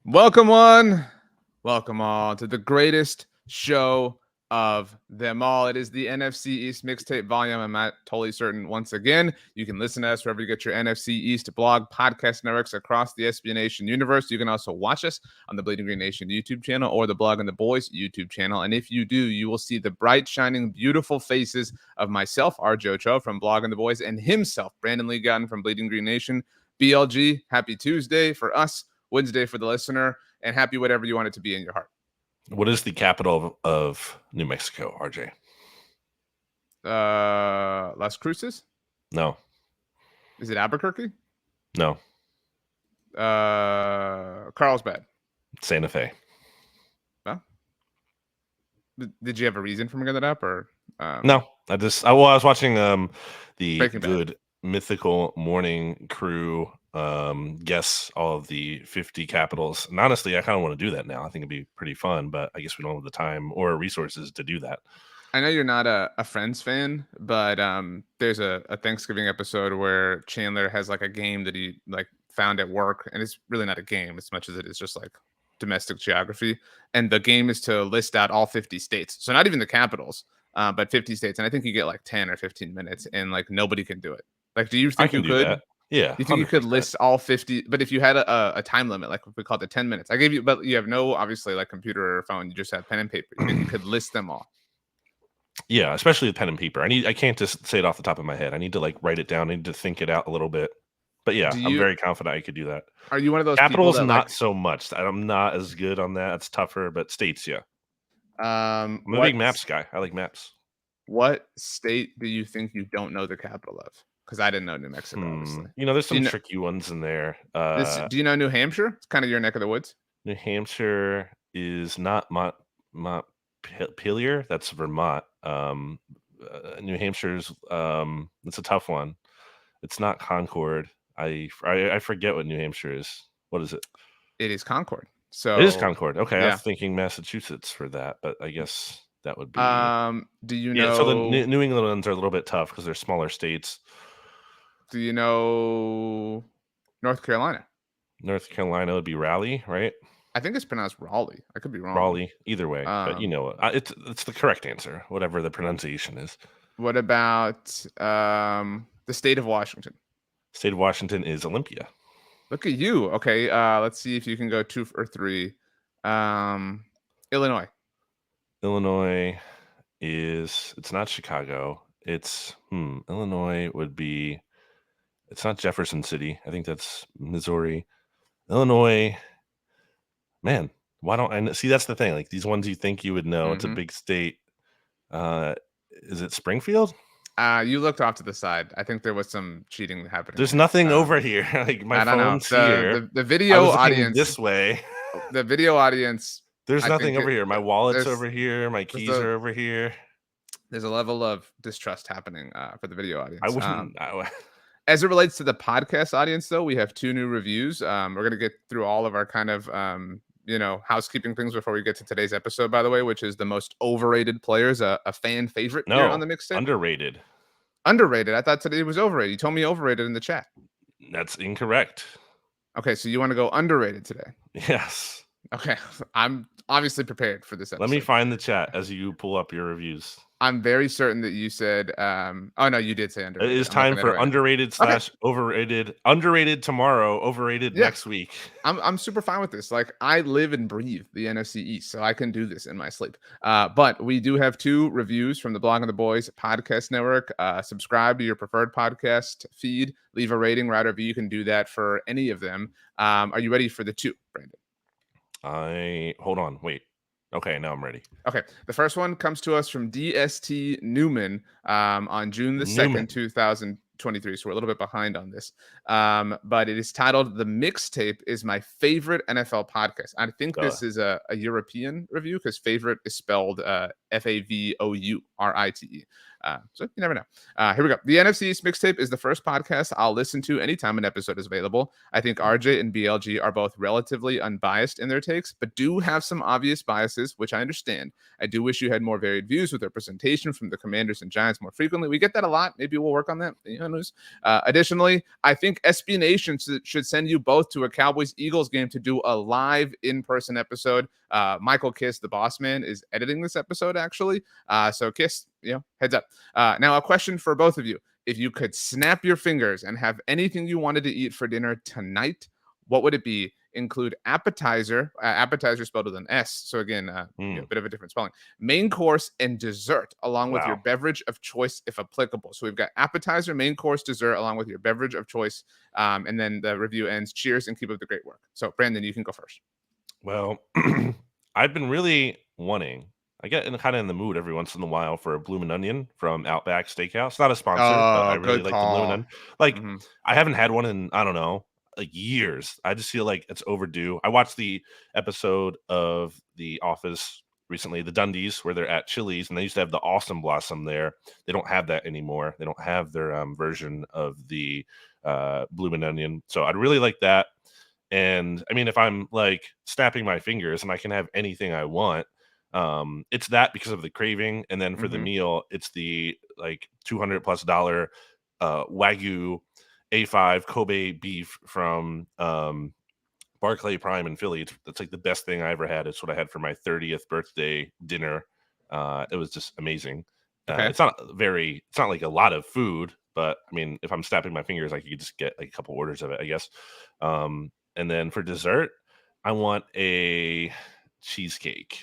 Welcome one, welcome all to the greatest show of them all. It is the NFC East Mixtape volume. I'm not totally certain. Once again, you can listen to us wherever you get your NFC East blog podcast networks across the SB Nation universe. You can also watch us on the Bleeding Green Nation YouTube channel or the Blog and the Boys YouTube channel. And if you do, you will see the bright, shining, beautiful faces of myself, RJ Ochoa from Blog and the Boys, and himself, Brandon Lee Gowton from Bleeding Green Nation. BLG, happy Tuesday for us, Wednesday for the listener, and happy whatever you want it to be in your heart. What is the capital of New Mexico, RJ? Las Cruces? No. Is it Albuquerque? No. Carlsbad. Santa Fe. Well, did you have a reason for bringing that up, or no? I was watching the Breaking good Bad. mythical morning crew guess all of the 50 capitals, and honestly I kind of want to do that now. I think it'd be pretty fun, but I guess we don't have the time or resources to do that. I know you're not a Friends fan, but there's a Thanksgiving episode where Chandler has like a game that he like found at work, and it's really not a game as much as it is just like domestic geography, and the game is to list out all 50 states, so not even the capitals, but 50 states, and I think you get like 10 or 15 minutes, and like nobody can do it. Like, do you think you could? That. Yeah, you think 100%. You could list all 50, but if you had a time limit, like if we called it 10 minutes, I gave you, but you have no obviously like computer or phone, you just have pen and paper. You think you could list them all? Yeah, especially with pen and paper. I can't just say it off the top of my head. I need to like write it down. I need to think it out a little bit. But yeah, I'm very confident I could do that. Are you one of those capitals? People that, not so much. I'm not as good on that. It's tougher, but states, yeah. I'm a big maps guy. I like maps. What state do you think you don't know the capital of? Because I didn't know New Mexico, obviously. There's some tricky ones in there. Do you know New Hampshire? It's kind of your neck of the woods. New Hampshire is not Montpelier. That's Vermont. New Hampshire's it's a tough one. It's not Concord. I forget what New Hampshire is. What is it? It is Concord. So it is Concord. Okay, yeah. I was thinking Massachusetts for that, but I guess that would be. Do you know? So the New England ones are a little bit tough because they're smaller states. Do you know North Carolina? North Carolina would be Raleigh, right? I think it's pronounced Raleigh. I could be wrong. Raleigh, either way, but you know, it's the correct answer, whatever the pronunciation is. What about the state of Washington? State of Washington is Olympia. Look at you. Okay, let's see if you can go 2 or 3. Illinois. Illinois it's not Chicago. It's Illinois would be. It's not Jefferson City. I think that's Missouri. Illinois. Man, why don't I see? That's the thing. Like these ones you think you would know. It's a big state. Is it Springfield? You looked off to the side. I think there was some cheating happening. There's nothing over here. Like my phone's here. The video audience this way. The video audience. There's nothing over here. My wallet's over here. My keys are over here. There's a level of distrust happening for the video audience. I wouldn't. As it relates to the podcast audience, though, we have 2 new reviews. We're gonna get through all of our kind of housekeeping things before we get to today's episode, by the way, which is the most overrated players, a fan favorite here on the mixtape. Underrated. I thought today was overrated. You told me overrated in the chat. That's incorrect. Okay, so you want to go underrated today? Yes. Okay, I'm obviously prepared for this episode. Let me find the chat as you pull up your reviews. I'm very certain that you said, oh no, you did say underrated. It is time for underrated / overrated. Underrated tomorrow, overrated next week. I'm super fine with this. Like I live and breathe the NFC East, so I can do this in my sleep. But we do have 2 reviews from the Blog and the Boys podcast network. Subscribe to your preferred podcast feed. Leave a rating, write a review. You can do that for any of them. Are you ready for the 2, Brandon? Hold on, wait. Okay, now I'm ready. Okay, the first one comes to us from DST Newman on June the 2nd, 2023. So we're a little bit behind on this. But it is titled "The Mixtape is my favorite NFL podcast." I think this is a European review because favorite is spelled Favourite. So you never know. Here we go. The NFC East Mixtape is the first podcast I'll listen to anytime an episode is available. I think RJ and BLG are both relatively unbiased in their takes, but do have some obvious biases, which I understand. I do wish you had more varied views with representation from the Commanders and Giants more frequently. We get that a lot. Maybe we'll work on that. Additionally, I think SB Nation should send you both to a Cowboys-Eagles game to do a live in-person episode. Michael Kiss, the boss man, is editing this episode, actually. So Kiss, heads up. Now, a question for both of you. If you could snap your fingers and have anything you wanted to eat for dinner tonight, what would it be? Include appetizer spelled with an S. So again, a bit of a different spelling. Main course and dessert, along with your beverage of choice, if applicable. So we've got appetizer, main course, dessert, along with your beverage of choice. And then the review ends. Cheers and keep up the great work. So Brandon, you can go first. Well, I've been really wanting. I get kind of in the mood every once in a while for a bloomin' onion from Outback Steakhouse. Not a sponsor, but I really like the bloomin' onion. Like, I haven't had one in, I don't know, like years. I just feel like it's overdue. I watched the episode of The Office recently, the Dundies, where they're at Chili's, and they used to have the Awesome Blossom there. They don't have that anymore. They don't have their version of the bloomin' onion. So I'd really like that. And I mean, if I'm like snapping my fingers and I can have anything I want, it's that because of the craving. And then for the meal, it's the like $200+ Wagyu A5 Kobe beef from Barclay Prime in Philly. That's like the best thing I ever had. It's what I had for my 30th birthday dinner. It was just amazing. Okay. It's not like a lot of food, but I mean, if I'm snapping my fingers, I could just get like a couple orders of it, I guess. And then for dessert, I want a cheesecake.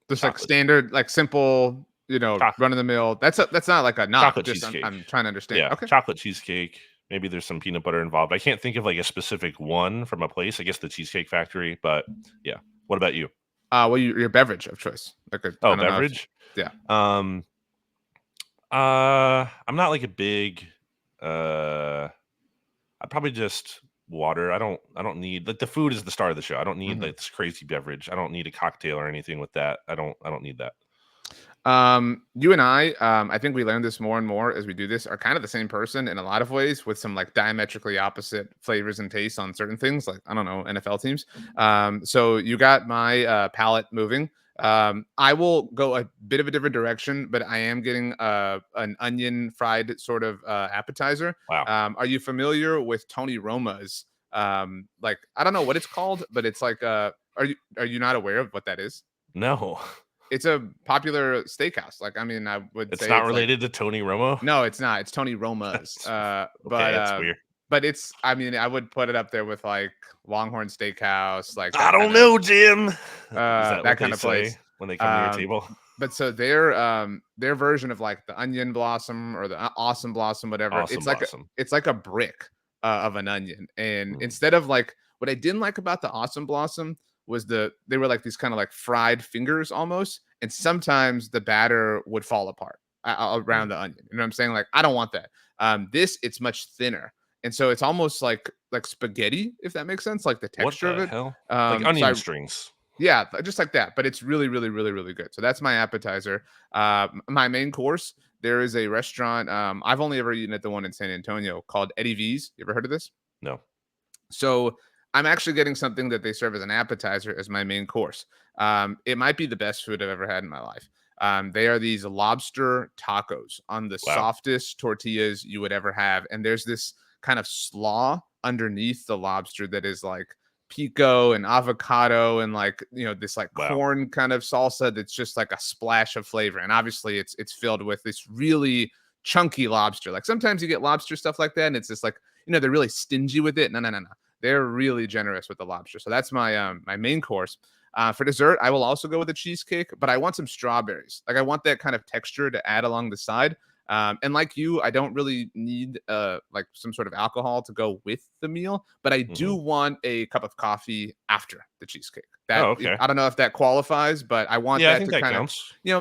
Just like standard, like simple, run of the mill. That's not like a knock. Chocolate cheesecake. I'm trying to understand. Yeah, okay. Chocolate cheesecake. Maybe there's some peanut butter involved. I can't think of like a specific one from a place. I guess the Cheesecake Factory. But yeah, what about you? Well, your beverage of choice. Like beverage. Yeah. I'm not like a big. I'd probably just water. I don't need, like, the food is the star of the show. I don't need like this crazy beverage. I don't need a cocktail or anything with that. I don't need that. You and I think we learn this more and more as we do this, are kind of the same person in a lot of ways, with some like diametrically opposite flavors and tastes on certain things, like, I don't know, NFL teams. So you got my palate moving. I will go a bit of a different direction, but I am getting an onion fried sort of appetizer. Wow. Are you familiar with Tony Roma's? Like, I don't know what it's called, but it's like are you not aware of what that is? No. It's a popular steakhouse. Like, I mean, I would say it's not related to Tony Romo. No, it's not. It's Tony Roma's. Okay, that's weird. But it's, I mean, I would put it up there with like Longhorn Steakhouse. Like, I don't know, Jim. Is that kind of place when they come to your table. But so their version of like the onion blossom or the awesome blossom, whatever. It's like a brick of an onion, and instead of like, what I didn't like about the awesome blossom was they were like these kind of like fried fingers almost, and sometimes the batter would fall apart around the onion. You know what I'm saying? Like, I don't want that. It's much thinner, and so it's almost like spaghetti, if that makes sense, like the texture of it. Hell? Like onion strings. Yeah, just like that, but it's really, really, really, really good. So that's my appetizer. My main course, there is a restaurant. I've only ever eaten at the one in San Antonio called Eddie V's. You ever heard of this? No. So I'm actually getting something that they serve as an appetizer as my main course. It might be the best food I've ever had in my life. They are these lobster tacos on the softest tortillas you would ever have. And there's this kind of slaw underneath the lobster that is like pico and avocado and like, this like corn kind of salsa that's just like a splash of flavor. And obviously it's filled with this really chunky lobster. Like, sometimes you get lobster stuff like that and it's just like, they're really stingy with it. No. They're really generous with the lobster. So that's my my main course. For dessert, I will also go with a cheesecake, but I want some strawberries. Like, I want that kind of texture to add along the side. And like you, I don't really need like some sort of alcohol to go with the meal, but I do want a cup of coffee after the cheesecake. Okay. I don't know if that qualifies, but I want that to kind of,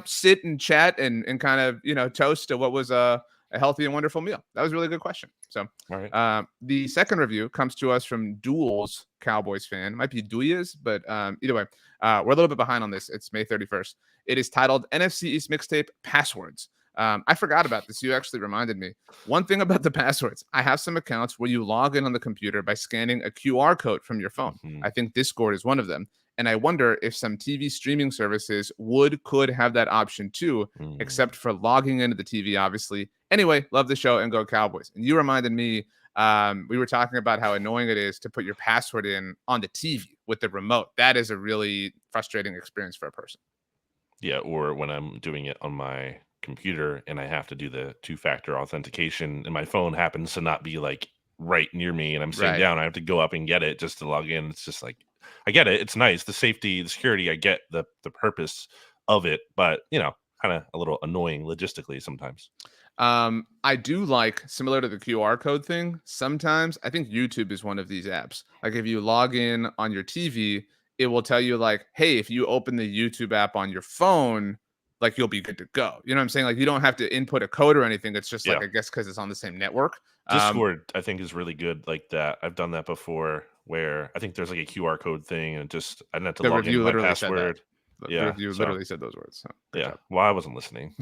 sit and chat and kind of, toast to what was a a healthy and wonderful meal? That was a really good question. So All right. the second review comes to us from Duels Cowboys fan. It might be Duyas, but either way, we're a little bit behind on this. It's May 31st. It is titled NFC East Mixtape Passwords. I forgot about this. You actually reminded me. One thing about the passwords, I have some accounts where you log in on the computer by scanning a QR code from your phone. Mhm. I think Discord is one of them. And I wonder if some TV streaming services could have that option too, Mm. except for logging into the TV, obviously. Anyway, love the show and go Cowboys. And you reminded me, we were talking about how annoying it is to put your password in on the TV with the remote. That is a really frustrating experience for a person. Yeah, or when I'm doing it on my computer and I have to do the two-factor authentication and my phone happens to not be like right near me and I'm sitting Right. down, I have to go up and get it just to log in. It's just like I get it. It's nice. The safety, the security, I get the purpose of it, but kind of a little annoying logistically sometimes. I do like, similar to the QR code thing. Sometimes I think YouTube is one of these apps. Like if you log in on your TV, it will tell you like, hey, if you open the YouTube app on your phone, like you'll be good to go. You know what I'm saying? Like you don't have to input a code or anything. It's just like, Yeah. I guess because it's on the same network. Um, Discord, I think, is really good like that. I've done that before where I think there's like a QR code thing and just I didn't have to the log in review with my literally said that. password. The Yeah. review So literally said those words. So good yeah. job. Well, I wasn't listening.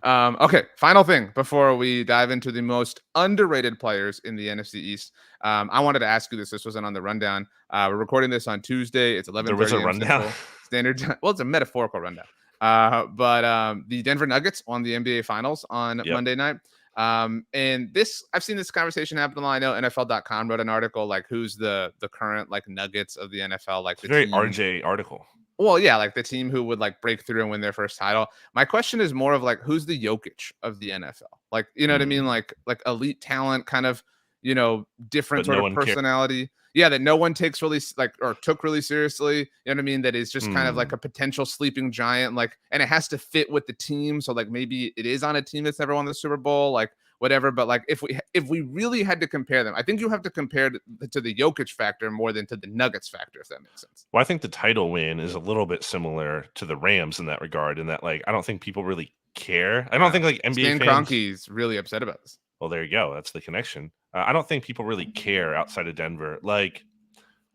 Okay, final thing before we dive into the most underrated players in the NFC East. I wanted to ask you this. This wasn't on the rundown. We're recording this on Tuesday. It's There was a 11:30 a.m. rundown. Central Standard Time. Well, it's a metaphorical rundown. But the Denver Nuggets won the NBA Finals on Yep. Monday night. And this, I've seen this conversation happen a lot. I know NFL.com wrote an article like who's the current like Nuggets of the NFL, like It's a the very team. RJ article. Well, yeah, like the team who would like break through and win their first title. My question is more of like who's the Jokic of the NFL? Like, you know what I mean? Mm. Like elite talent, kind of, different But sort no of one cares. personality. Yeah, that no one takes really like or took really seriously. You know what I mean? That is just kind of like Mm. a potential sleeping giant. Like, and it has to fit with the team. So like maybe it is on a team that's never won the Super Bowl. Like whatever. But like if we really had to compare them, I think you have to compare to the Jokic factor more than to the Nuggets factor, if that makes sense. Well, I think the title win is a little bit similar to the Rams in that regard, in that like I don't think people really care. I don't think like NBA Stan fans. Kroenke's really upset about this. Well, there you go. That's the connection. I don't think people really care outside of Denver. Like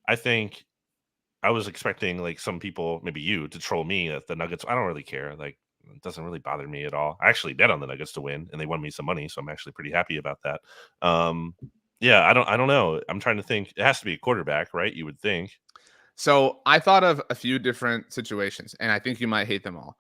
I think I was expecting like some people, maybe you, to troll me at the Nuggets. I don't really care. Like it doesn't really bother me at all. I actually bet on the Nuggets to win, and they won me some money, so I'm actually pretty happy about that. Um, yeah, I don't know. I'm trying to think. It has to be a quarterback, right? You would think. So I thought of a few different situations, and I think you might hate them all.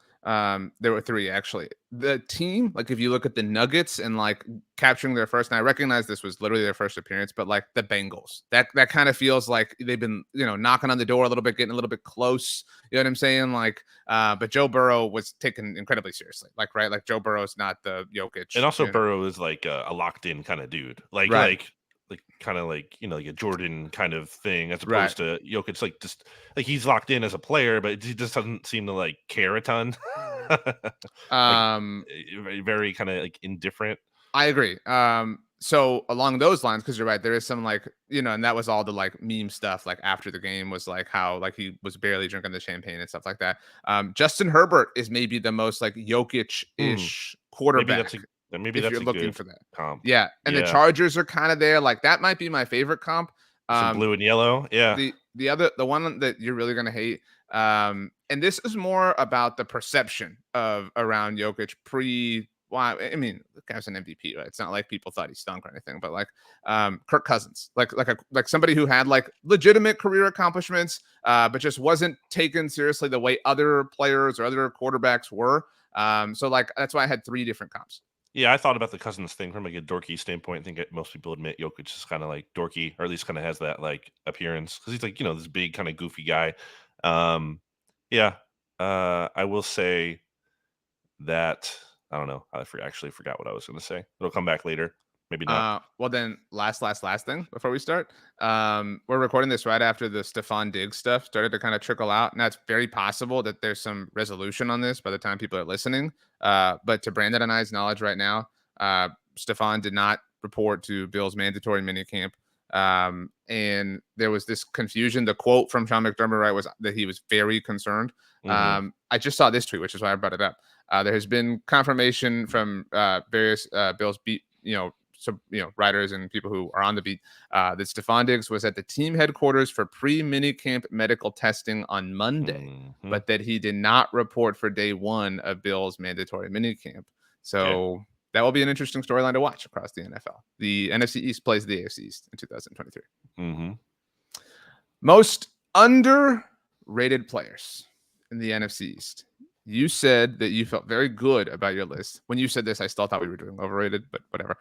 There were three actually. The team, like if you look at the Nuggets and like capturing their first, and I recognize this was literally their first appearance, but like the Bengals, that kind of feels like they've been knocking on the door a little bit, getting a little bit close. You know what I'm saying? Like, but Joe Burrow was taken incredibly seriously. Like, right, like Joe Burrow's not the And Jokic. also Burrow is like a locked in kind of dude. Like Right, like kind of like like a Jordan kind of thing, as right. opposed to Jokic. Like just like he's locked in as a player, but he just doesn't seem to like care a ton. Like Um, very kind of like indifferent. I agree. So along those lines, because you're right, there is some like, and that was all the like meme stuff, like after the game was like how like he was barely drinking the champagne and stuff like that. Justin Herbert is maybe the most like Hmm. Jokic Maybe quarterback that's maybe if you're that's a looking good for that. comp. Yeah. And the Yeah, Chargers are kind of there. Like that might be my favorite comp. some Um, blue and yellow. Yeah. the one that you're really gonna hate, and this is more about the perception of around Jokic pre. Well, I mean, the guy's an MVP, right? It's not like people thought he stunk or anything, but like Kirk Cousins, like somebody who had like legitimate career accomplishments, but just wasn't taken seriously the way other players or other quarterbacks were. So like that's why I had three different comps. Yeah, I thought about the Cousins thing from like a dorky standpoint. I think most people admit Jokic is kind of like dorky, or at least kind of has that like appearance because he's like this big kind of goofy guy. Um, yeah, I will say that I don't know. Actually forgot what I was going to say. It'll come back later. Maybe not. Well then last thing before we start. We're recording this right after the Stephon Diggs stuff started to kind of trickle out. And that's very possible that there's some resolution on this by the time people are listening. But to Brandon and I's knowledge right now, Stephon did not report to Bill's mandatory minicamp. And there was this confusion. The quote from Sean McDermott, right, was that he was very concerned. I just saw this tweet, which is why I brought it up. There has been confirmation from various Bills beat, writers and people who are on the beat that Stephon Diggs was at the team headquarters for pre-minicamp medical testing on Monday, but that he did not report for day one of Bills mandatory minicamp. So that will be an interesting storyline to watch across the NFL. The NFC East plays the AFC East in 2023. Most underrated players in the NFC East. You said that you felt very good about your list. When you said this, I still thought we were doing overrated, but whatever.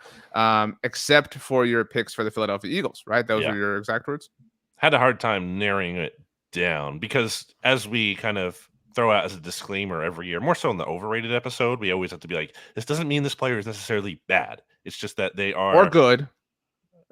Except for your picks for the Philadelphia Eagles, right? Those were your exact words? Had a hard time narrowing it down because as we kind of throw out as a disclaimer every year, more so in the overrated episode, we always have to be like, this doesn't mean this player is necessarily bad. It's just that they are... Or good.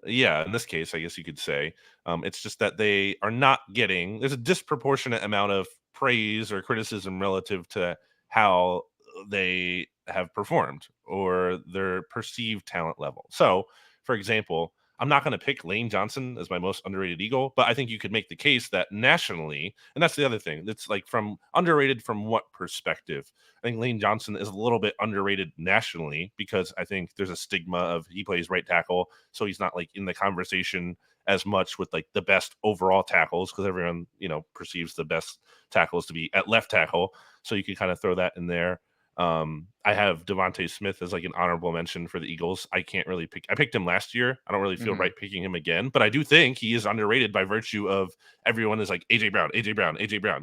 Yeah, in this case, I guess you could say. It's just that they are not getting... There's a disproportionate amount of praise or criticism relative to how they have performed or their perceived talent level. So, for example, I'm not going to pick Lane Johnson as my most underrated Eagle, but I think you could make the case that nationally, and that's the other thing, it's like from underrated from what perspective? I think Lane Johnson is a little bit underrated nationally because I think there's a stigma of he plays right tackle, so he's not like in the conversation as much with like the best overall tackles because everyone, perceives the best tackles to be at left tackle. So you can kind of throw that in there. I have Devontae Smith as like an honorable mention for the Eagles. I can't really pick. I picked him last year. I don't really feel right picking him again, but I do think he is underrated by virtue of everyone is like AJ Brown.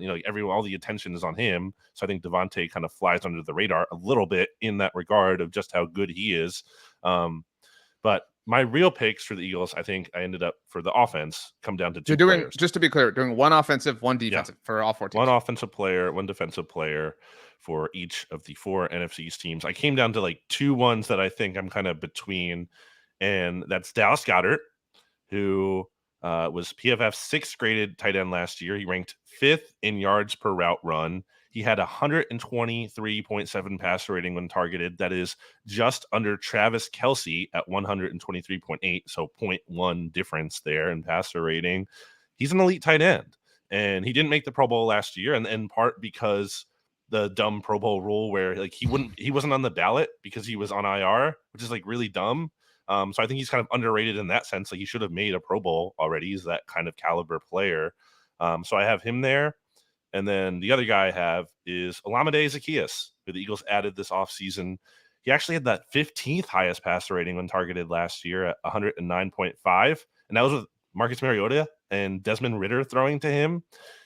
Like all the attention is on him. So I think Devontae kind of flies under the radar a little bit in that regard of just how good he is. But my real picks for the Eagles, I think I ended up for the offense come down to two players. Just to be clear, doing one offensive, one defensive for all 4 teams. One offensive player, one defensive player for each of the 4 NFC East teams. I came down to like 2 ones that I think I'm kind of between, and that's Dallas Goedert, who was PFF's 6th graded tight end last year. He ranked 5th in yards per route run. He had 123.7 passer rating when targeted. That is just under Travis Kelce at 123.8. So 0.1 difference there in passer rating. He's an elite tight end. And he didn't make the Pro Bowl last year, and in part because the dumb Pro Bowl rule where like he wasn't on the ballot because he was on IR, which is like really dumb. So I think he's kind of underrated in that sense. Like he should have made a Pro Bowl already. He's that kind of caliber player. So I have him there. And then the other guy I have is Olamide Zaccheaus, who the Eagles added this offseason. He actually had that 15th highest passer rating when targeted last year at 109.5. And that was with Marcus Mariota and Desmond Ridder throwing to him.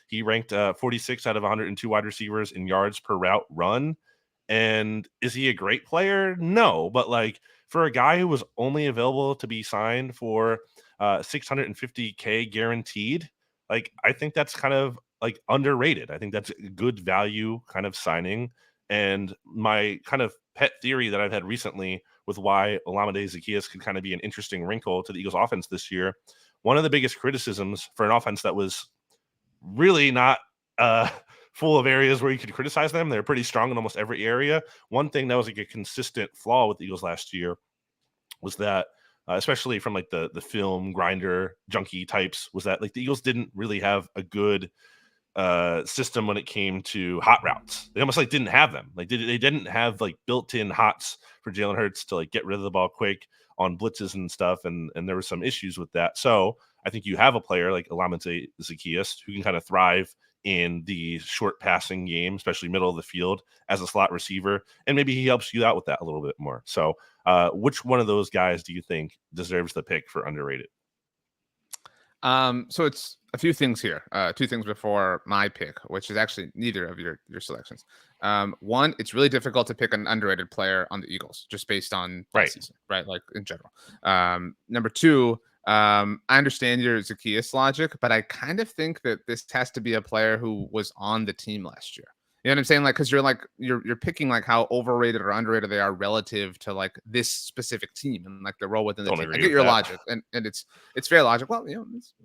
He ranked 46 out of 102 wide receivers in yards per route run. And is he a great player? No. But like for a guy who was only available to be signed for $650K guaranteed, like I think that's kind of like underrated. I think that's a good value kind of signing. And my kind of pet theory that I've had recently with why Olamide Zaccheaus could kind of be an interesting wrinkle to the Eagles offense this year. One of the biggest criticisms for an offense that was really not full of areas where you could criticize them. They're pretty strong in almost every area. One thing that was like a consistent flaw with the Eagles last year was that especially from like the film grinder junkie types was that like the Eagles didn't really have a good system when it came to hot routes. They almost like didn't have them. Like they didn't have like built-in hots for Jalen Hurts to like get rid of the ball quick on blitzes and stuff. And there were some issues with that. So I think you have a player like Olamide Zaccheaus who can kind of thrive in the short passing game, especially middle of the field as a slot receiver. And maybe he helps you out with that a little bit more. So which one of those guys do you think deserves the pick for underrated? So it's a few things here. 2 things before my pick, which is actually neither of your selections. One, it's really difficult to pick an underrated player on the Eagles just based on right season, right? Like in general. Number 2, I understand your Zaccheaus logic, but I kind of think that this has to be a player who was on the team last year. You know what I'm saying? Like, because you're picking like how overrated or underrated they are relative to like this specific team and like the role within the team. I get your logic, and it's fair logic. Well,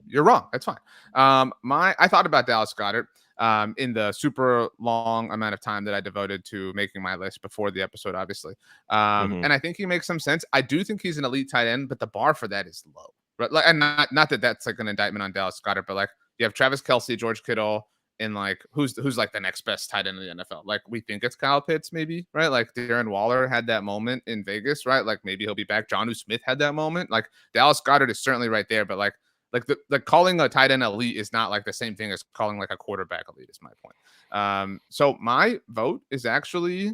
you're wrong. That's fine. I thought about Dallas Goedert in the super long amount of time that I devoted to making my list before the episode, obviously. And I think he makes some sense. I do think he's an elite tight end, but the bar for that is low. right? Like, and not that that's like an indictment on Dallas Goedert, but like you have Travis Kelce, George Kittle, and like who's like the next best tight end in the NFL? Like we think it's Kyle Pitts, maybe, right? Like Darren Waller had that moment in Vegas, right? Like maybe he'll be back. Jonnu Smith had that moment. Like Dallas Goedert is certainly right there, but like the calling a tight end elite is not like the same thing as calling like a quarterback elite, is my point. So my vote is actually,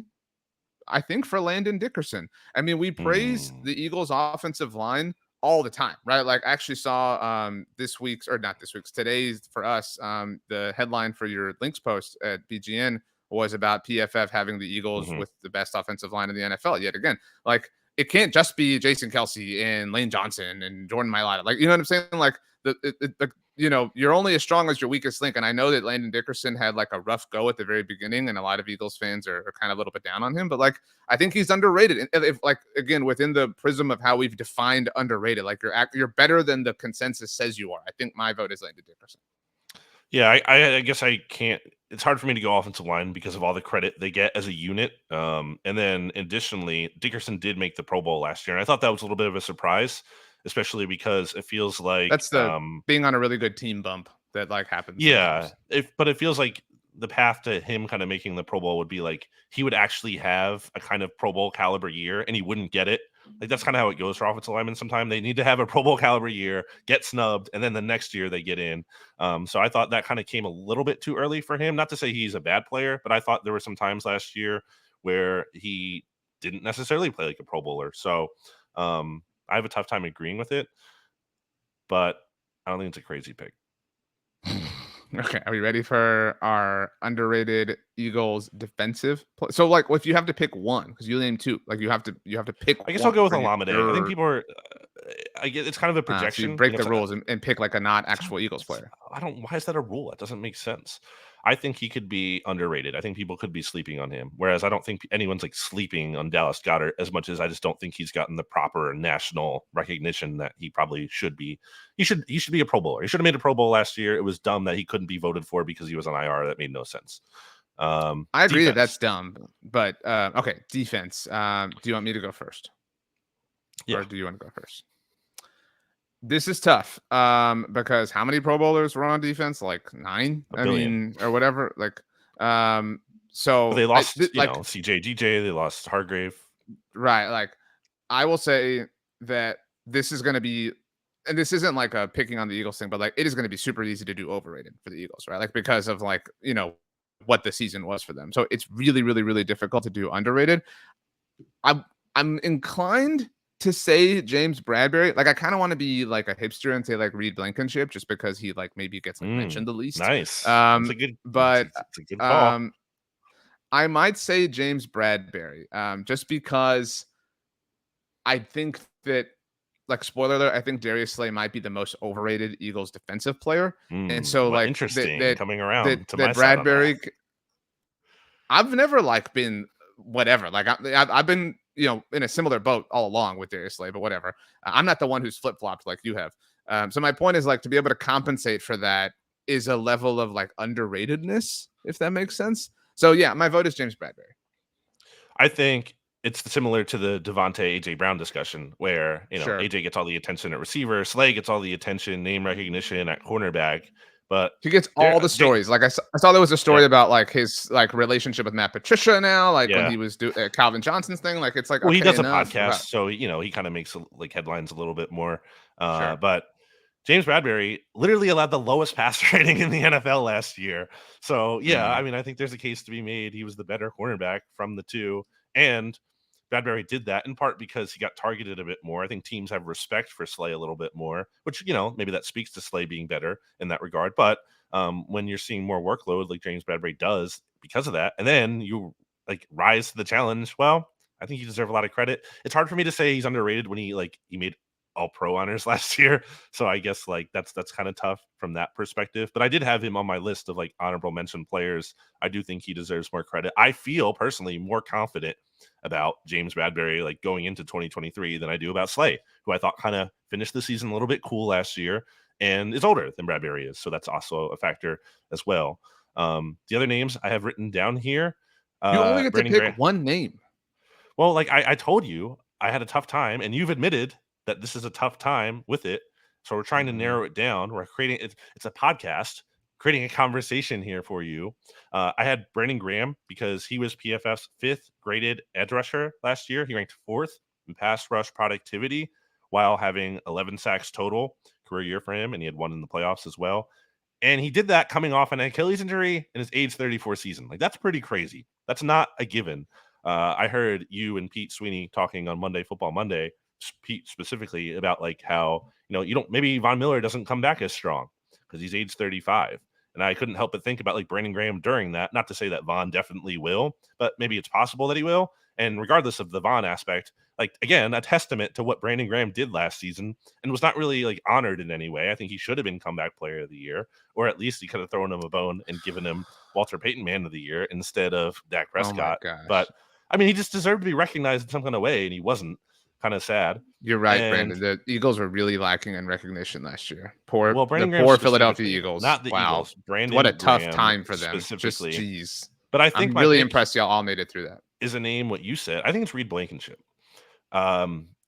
I think, for Landon Dickerson. I mean, we praise the Eagles offensive line all the time, right? Like I actually saw this week's, or not this week's, today's for us, the headline for your links post at BGN was about PFF having the Eagles with the best offensive line in the NFL yet again. Like it can't just be Jason Kelce and Lane Johnson and Jordan Mailata. Like, you know what I'm saying? Like you're only as strong as your weakest link. And I know that Landon Dickerson had like a rough go at the very beginning, and a lot of Eagles fans are kind of a little bit down on him. But like, I think he's underrated. And if like, again, within the prism of how we've defined underrated, like you're better than the consensus says you are. I think my vote is Landon Dickerson. Yeah, I guess I can't. It's hard for me to go offensive line because of all the credit they get as a unit. And then additionally, Dickerson did make the Pro Bowl last year, and I thought that was a little bit of a surprise, especially because it feels like that's the being on a really good team bump that like happens. Yeah, but it feels like the path to him kind of making the Pro Bowl would be like he would actually have a kind of Pro Bowl caliber year, and he wouldn't get it. Like that's kind of how it goes for offensive linemen. Sometimes they need to have a Pro Bowl caliber year, get snubbed, and then the next year they get in. So I thought that kind of came a little bit too early for him. Not to say he's a bad player, but I thought there were some times last year where he didn't necessarily play like a Pro Bowler. So I have a tough time agreeing with it, but I don't think it's a crazy pick. Okay, are we ready for our underrated Eagles defensive play? So, like, if you have to pick one, because you named two, like you have to pick. I guess I'll go with one. Olamide. I think people are. I get it's kind of a projection. So you break the rules and pick like a not actual Eagles player. I don't. Why is that a rule? That doesn't make sense. I think he could be underrated. I think people could be sleeping on him. Whereas I don't think anyone's like sleeping on Dallas Goedert as much as I just don't think he's gotten the proper national recognition that he probably should be. He should be a Pro Bowler. He should have made a Pro Bowl last year. It was dumb that he couldn't be voted for because he was on IR. That made no sense. I agree that that's dumb. But okay, defense. Do you want me to go first? Yeah. Or do you want to go first? This is tough because how many Pro Bowlers were on defense? Like 9, I mean, or whatever. Like, so they lost, CJ, DJ. They lost Hargrave. Right. Like, I will say that this is going to be, and this isn't like a picking on the Eagles thing, but like it is going to be super easy to do overrated for the Eagles, right? Like because of like what the season was for them. So it's really, really, really difficult to do underrated. I'm inclined to say James Bradbury. Like I kind of want to be like a hipster and say like Reed Blankenship just because he like maybe gets like mentioned the least. Nice. It's a good call. I might say James Bradbury just because I think that, like, spoiler alert, I think Darius Slay might be the most overrated Eagles defensive player. And so like interesting coming around to my Bradbury, side on that. I've never like been whatever. Like I've been, in a similar boat all along with Darius Slay, but whatever. I'm not the one who's flip-flopped like you have. So my point is like to be able to compensate for that is a level of like underratedness, if that makes sense. So yeah, my vote is James Bradbury. I think it's similar to the Devontae AJ Brown discussion where, Sure. AJ gets all the attention at receiver, Slay gets all the attention, name recognition at cornerback, but he gets all the stories. Like I saw there was a story about like his like relationship with Matt Patricia now, like when he was doing Calvin Johnson's thing. Like it's like, well, he does a podcast, so he kind of makes like headlines a little bit more. Sure. But James Bradbury literally allowed the lowest passer rating in the NFL last year. So yeah, I mean, I think there's a case to be made. He was the better cornerback from the two, and Bradbury did that in part because he got targeted a bit more. I think teams have respect for Slay a little bit more, which, maybe that speaks to Slay being better in that regard. But when you're seeing more workload like James Bradbury does because of that, and then you like rise to the challenge, well, I think he deserves a lot of credit. It's hard for me to say he's underrated when he made all pro honors last year. So I guess like that's kind of tough from that perspective. But I did have him on my list of like honorable mention players. I do think he deserves more credit. I feel personally more confident about James Bradbury like going into 2023 than I do about Slay, who I thought kind of finished the season a little bit cool last year and is older than Bradbury is. So that's also a factor as well. The other names I have written down here. You only get to pick one name. Well, like I told you, I had a tough time, and you've admitted that this is a tough time with it. So we're trying to narrow it down. We're creating it's a podcast, creating a conversation here for you. I had Brandon Graham because he was PFF's 5th graded edge rusher last year. He ranked 4th in pass rush productivity while having 11 sacks total, career year for him, and he had 1 in the playoffs as well. And he did that coming off an Achilles injury in his age 34 season. Like, that's pretty crazy. That's not a given. I heard you and Pete Sweeney talking on Monday Football Monday, Pete specifically, about like how, you don't, maybe Von Miller doesn't come back as strong because he's age 35. And I couldn't help but think about like Brandon Graham during that. Not to say that Von definitely will, but maybe it's possible that he will. And regardless of the Von aspect, like, again, a testament to what Brandon Graham did last season and was not really like honored in any way. I think he should have been comeback player of the year, or at least he could have thrown him a bone and given him Walter Payton man of the year instead of Dak Oh my Prescott. gosh. But I mean, he just deserved to be recognized in some kind of way, and he wasn't. Kind of sad. You're right, And Brandon. The Eagles were really lacking in recognition last year. Poor, well, the Brandon Graham poor Philadelphia specifically, Eagles. not the Wow, Eagles. Brandon what a tough Graham time for them. specifically. Just jeez. But I think I'm my really pick impressed y'all all made it through that. is a name what you said. I think it's Reed Blankenship.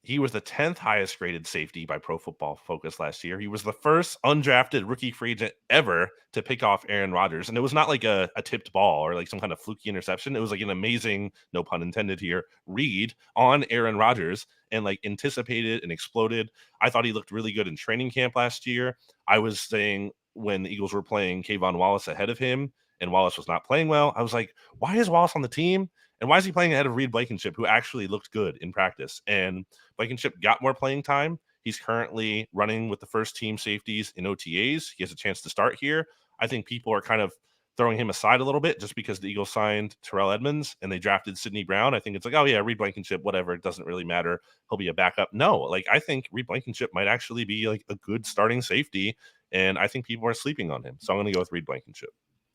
He was the 10th highest graded safety by Pro Football Focus last year. He was the first undrafted rookie free agent ever to pick off Aaron Rodgers. And it was not like a tipped ball or like some kind of fluky interception. It was like an amazing, no pun intended here, read on Aaron Rodgers and like anticipated and exploded. I thought he looked really good in training camp last year. I was saying when the Eagles were playing Kayvon Wallace ahead of him and Wallace was not playing well, I was like, why is Wallace on the team? And why is he playing ahead of Reed Blankenship, who actually looked good in practice? And Blankenship got more playing time. He's currently running with the first team safeties in OTAs. He has a chance to start here. I think people are kind of throwing him aside a little bit just because the Eagles signed Terrell Edmonds and they drafted Sidney Brown. I think it's like, oh yeah, Reed Blankenship, whatever. It doesn't really matter. He'll be a backup. No, like I think Reed Blankenship might actually be like a good starting safety. And I think people are sleeping on him. So I'm going to go with Reed Blankenship.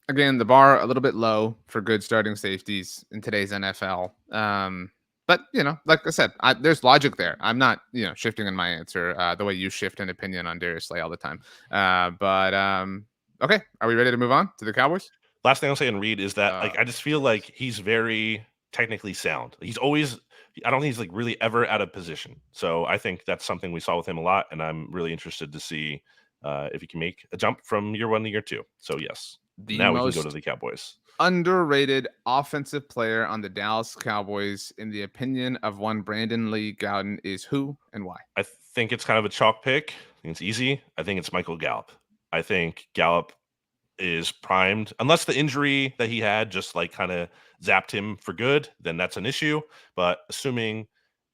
Again, the bar a little bit low for good starting safeties in today's NFL. But like I said, there's logic there. I'm not shifting in my answer the way you shift an opinion on Darius Slay all the time. Okay, are we ready to move on to the Cowboys? Last thing I'll say in Reed is that like I just feel like he's very technically sound. He's always, I don't think he's like really ever out of position. So I think that's something we saw with him a lot, and I'm really interested to see if he can make a jump from year 1 to year 2. So yes. Now we can go to the Cowboys. Underrated offensive player on the Dallas Cowboys, in the opinion of one Brandon Lee Gowton, is who and why? I think it's kind of a chalk pick. I think it's easy. I think it's Michael Gallup. I think Gallup is primed, unless the injury that he had just like kind of zapped him for good, then that's an issue. But assuming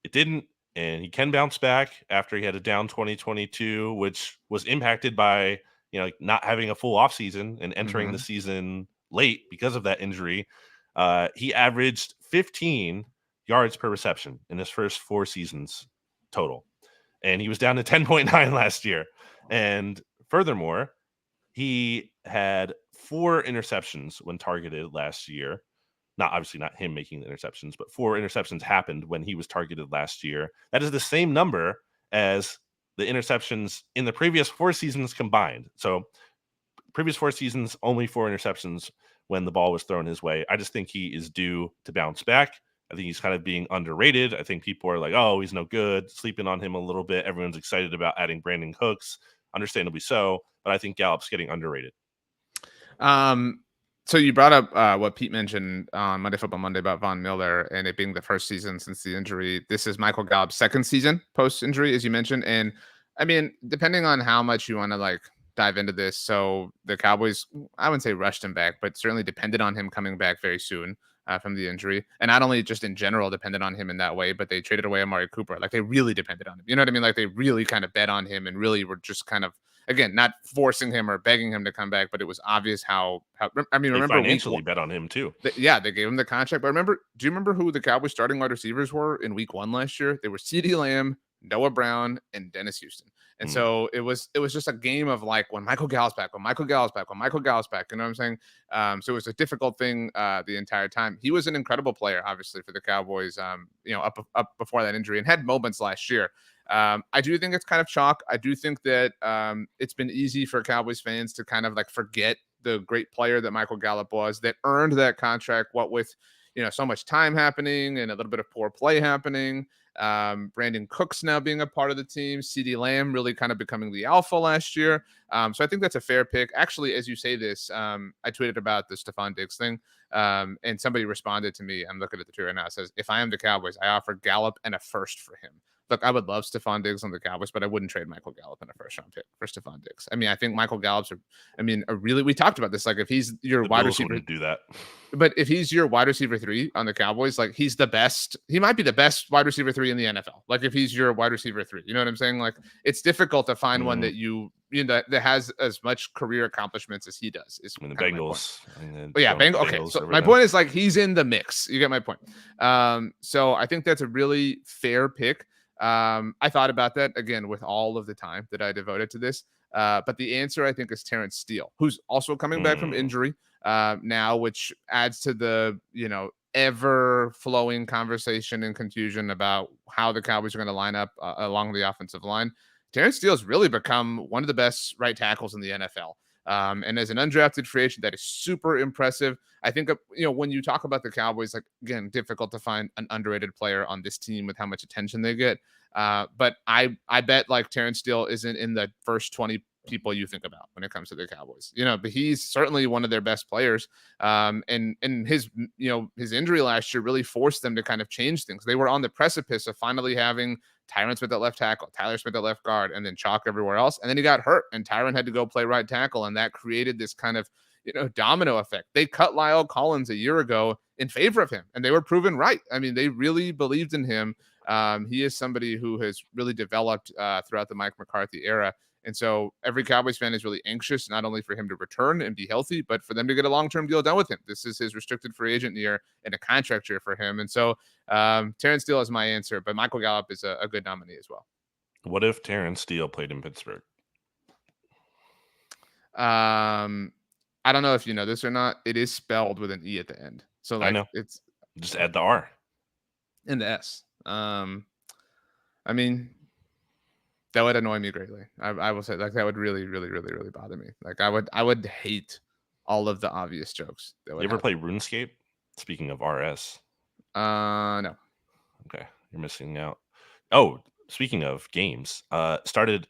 it didn't, and he can bounce back after he had a down 2022, which was impacted by not having a full offseason and entering the season late because of that injury. He averaged 15 yards per reception in his first 4 seasons total. And he was down to 10.9 last year. And furthermore, he had 4 interceptions when targeted last year. Obviously not him making the interceptions, but 4 interceptions happened when he was targeted last year. That is the same number as the interceptions in the previous 4 seasons combined. So previous 4 seasons, only 4 interceptions when the ball was thrown his way. I just think he is due to bounce back. I think he's kind of being underrated. I think people are like, oh, he's no good, sleeping on him a little bit. Everyone's excited about adding Brandon Cooks, understandably so, but I think Gallup's getting underrated. So you brought up what Pete mentioned on Monday Football Monday about Von Miller and it being the first season since the injury. This is Michael Gallup's second season post-injury, as you mentioned. And I mean, depending on how much you want to like dive into this, so the Cowboys, I wouldn't say rushed him back, but certainly depended on him coming back very soon from the injury. And not only just in general depended on him in that way, but they traded away Amari Cooper. Like they really depended on him. You know what I mean? Like they really kind of bet on him and really were just kind of, again, not forcing him or begging him to come back, but it was obvious how I mean, remember they financially bet on him too. They gave him the contract. But do you remember who the Cowboys starting wide receivers were in week 1 last year? They were CeeDee Lamb, Noah Brown, and Dennis Houston. And so it was just a game of like when Michael Gallup's back, when Michael Gallup's back, when Michael Gallup's back. You know what I'm saying? So it was a difficult thing the entire time. He was an incredible player, obviously, for the Cowboys, up before that injury and had moments last year. I do think it's kind of chalk. I do think that it's been easy for Cowboys fans to kind of like forget the great player that Michael Gallup was, that earned that contract, what with so much time happening and a little bit of poor play happening. Brandon Cooks now being a part of the team. CeeDee Lamb really kind of becoming the alpha last year. So I think that's a fair pick. Actually, as you say this, I tweeted about the Stephon Diggs thing, and somebody responded to me. I'm looking at the tweet right now. It says, if I am the Cowboys, I offer Gallup and a first for him. Look, I would love Stephon Diggs on the Cowboys, but I wouldn't trade Michael Gallup in a first-round pick for Stephon Diggs. I mean, I think Michael Gallup's we talked about this. Like, if he's your wide Bills receiver, wouldn't do that. but if he's your wide receiver 3 on the Cowboys, like, he's the best. He might be the best wide receiver 3 in the NFL. Like, if he's your wide receiver 3, you know what I'm saying? Like, it's difficult to find one that that has as much career accomplishments as he does. Is I mean, the Bengals. But yeah, okay. So my point is, like, he's in the mix. You get my point. So I think that's a really fair pick. I thought about that again with all of the time that I devoted to this. But the answer, I think, is Terrence Steele, who's also coming back from injury now, which adds to the, ever flowing conversation and confusion about how the Cowboys are going to line up along the offensive line. Terrence Steele has really become one of the best right tackles in the NFL. And as an undrafted free agent, that is super impressive. I think, when you talk about the Cowboys, like, again, difficult to find an underrated player on this team with how much attention they get. But I bet, like, Terrence Steele isn't in the first 20 people you think about when it comes to the Cowboys, but he's certainly one of their best players. And his injury last year really forced them to kind of change things. They were on the precipice of finally having Tyron Smith at left tackle, Tyler Smith at left guard, and then chalk everywhere else. And then he got hurt, and Tyron had to go play right tackle, and that created this kind of domino effect. They cut Lyle Collins a year ago in favor of him, and they were proven right. I mean, they really believed in him. He is somebody who has really developed throughout the Mike McCarthy era. And so every Cowboys fan is really anxious, not only for him to return and be healthy, but for them to get a long-term deal done with him. This is his restricted free agent year and a contract year for him. And so Terrence Steele is my answer, but Michael Gallup is a good nominee as well. What if Terrence Steele played in Pittsburgh? I don't know if you know this or not. It is spelled with an E at the end. So, like, I know. It's just add the R and the S. I mean, that would annoy me greatly. I will say, like, that would really, really, really, really bother me. Like, I would hate all of the obvious jokes. You ever play RuneScape? Speaking of RS. No. Okay, you're missing out. Oh, speaking of games, started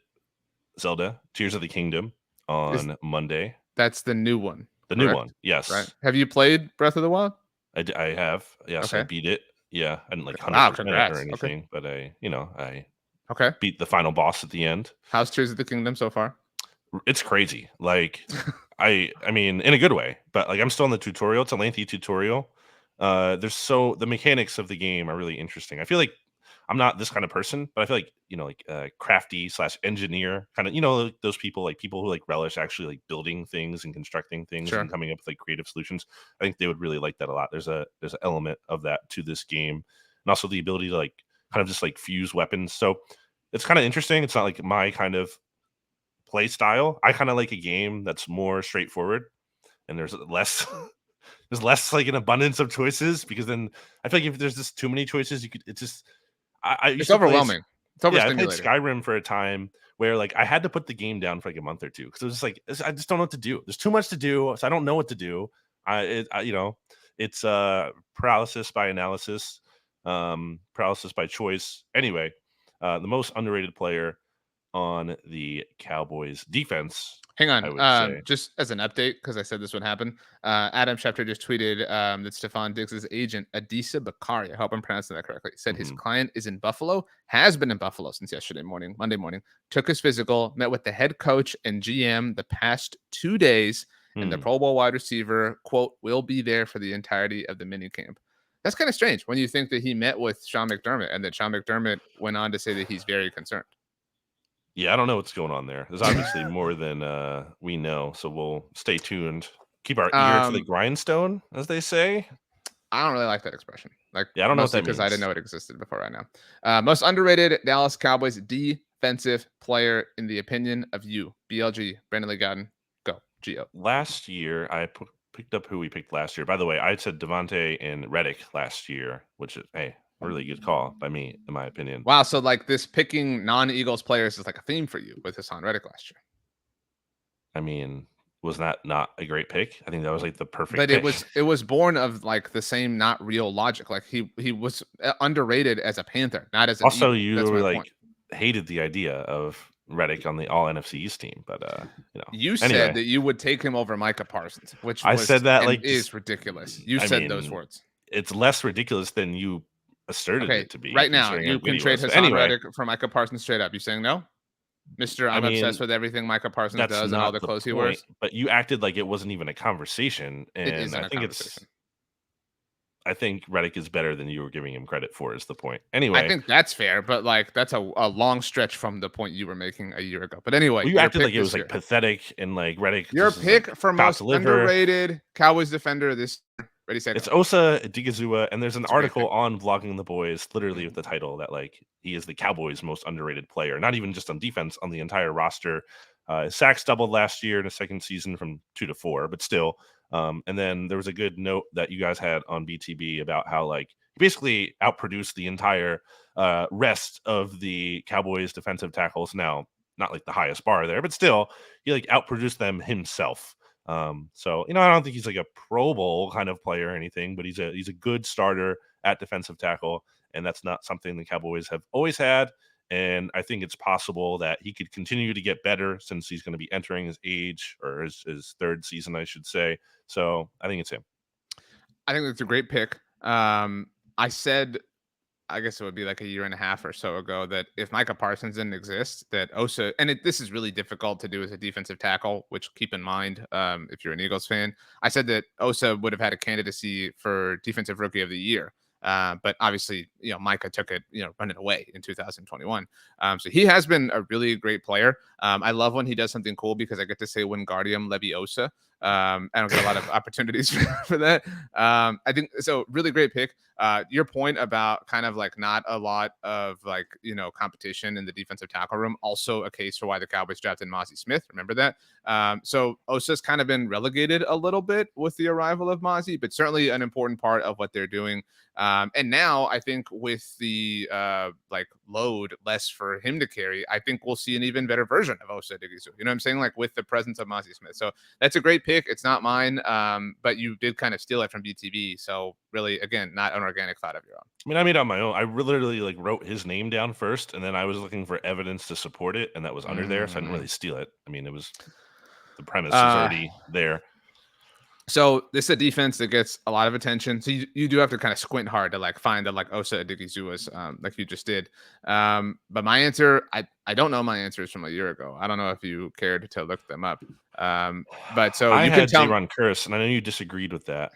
Zelda Tears of the Kingdom on Monday. That's the new one. The new one, yes. Right. Have you played Breath of the Wild? I have. Yes, okay. I beat it. Yeah, I didn't like 100% or anything, but I Okay. beat the final boss at the end. How's Tears of the Kingdom so far? It's crazy. Like, I mean, in a good way, but, like, I'm still in the tutorial. It's a lengthy tutorial. The mechanics of the game are really interesting. I feel like I'm not this kind of person, but I feel like, crafty / engineer kind of, those people, like people who like relish actually like building things and constructing things and coming up with like creative solutions. I think they would really like that a lot. There's an element of that to this game, and also the ability to like kind of just like fuse weapons. So it's kind of interesting. It's not like my kind of play style. I kind of like a game that's more straightforward, and there's less there's less like an abundance of choices, because then I feel like if there's just too many choices, it's overwhelming. It's overstimulating. I played Skyrim for a time where like I had to put the game down for like a month or two because it was just like I just don't know what to do. There's too much to do, so I don't know what to do. It's paralysis by analysis, paralysis by choice. Anyway, the most underrated player on the Cowboys defense. Hang on, just as an update, because I said this would happen. Adam Schefter just tweeted that Stephon Diggs' agent, Adisa Bakari, I hope I'm pronouncing that correctly, said his client is in Buffalo, has been in Buffalo since Monday morning, took his physical, met with the head coach and GM the past 2 days, and the Pro Bowl wide receiver, quote, will be there for the entirety of the minicamp. That's kind of strange when you think that he met with Sean McDermott and that Sean McDermott went on to say that he's very concerned. Yeah, I don't know what's going on there. There's obviously more than we know, so we'll stay tuned. Keep our ear to the grindstone, as they say. I don't really like that expression. Like, yeah, I don't know what that means, because I didn't know it existed before right now. Most underrated Dallas Cowboys defensive player in the opinion of you, BLG, Brandon Lee Gowton. Go, Gio. Last year, I picked up who we picked last year. By the way, I said Devontae and Reddick last year, which is, hey, really good call by me, in my opinion. Wow, so like this picking non-Eagles players is like a theme for you with Hassan Reddick last year. I mean, was that not a great pick? I think that was like the perfect But pick. it was born of like the same not real logic. Like he was underrated as a Panther, not as an Also, Eagle. That's you my point. like hated the idea of Reddick on the all NFC East team, but You said Anyway, that you would take him over Micah Parsons, which I was said that and like just is ridiculous. You I said those mean, words. it's less ridiculous than you asserted Okay, it to be, right now considering how you good can he trade was. But Hassan anyway, Reddick for Micah Parsons straight up. You saying no, Mister? I I'm obsessed mean, with everything Micah Parsons that's does and all not the the clothes he point. wears. But you acted like it wasn't even a conversation, It and isn't a conversation. I think Reddick is better than you were giving him credit for. Is the point? I Anyway, think that's fair, but like that's a long stretch from the point you were making a year ago. But anyway, well, you your acted like pick it was this like year. pathetic and like Reddick Your just is like pick for about most to liver. underrated Cowboys defender this year. Ready, set, It's go. Osa Digizua, and there's an It's a great article pick. on Vlogging the Boys, literally with the title that like he is the Cowboys' most underrated player, not even just on defense, on the entire roster. His sacks doubled last year in his second season from 2 to 4, but still. And then there was a good note that you guys had on BTB about how like he basically outproduced the entire rest of the Cowboys' defensive tackles. Now, not like the highest bar there, but still, he like outproduced them himself. So I don't think he's like a Pro Bowl kind of player or anything, but he's a good starter at defensive tackle, and that's not something the Cowboys have always had. And I think it's possible that he could continue to get better since he's going to be entering his age or his third season, I should say. So I think it's him. I think that's a great pick. I said I guess it would be like a year and a half or so ago that if Micah Parsons didn't exist, that Osa and this is really difficult to do as a defensive tackle. Which keep in mind, if you're an Eagles fan, I said that Osa would have had a candidacy for Defensive Rookie of the Year. But obviously, Micah took it, running away in 2021. So he has been a really great player. I love when he does something cool because I get to say Wingardium Leviosa. I don't get a lot of opportunities for that. I think so. Really great pick. Your point about kind of like not a lot of like competition in the defensive tackle room, also a case for why the Cowboys drafted Mozzie Smith. Remember that? So Osa's kind of been relegated a little bit with the arrival of Mozzie, but certainly an important part of what they're doing. And now I think with the like load less for him to carry, I think we'll see an even better version of Osa Digizu. You know what I'm saying? Like with the presence of Mozzie Smith. So that's a great pick. It's not mine, but you did kind of steal it from BTB. So really, again, not an organic thought of your own. I mean, I made it on my own. I literally like wrote his name down first, and then I was looking for evidence to support it, and that was under there, so I didn't really steal it. I mean, it was the premise was Uh, already there. so this is a defense that gets a lot of attention. So you do have to kind of squint hard to like find that like Osa Adigizuwas, like you just did. But my answer, I don't know my answers from a year ago. I don't know if you cared to look them up. But so I you can had tell. J-Ron Curse, and I know you disagreed with that.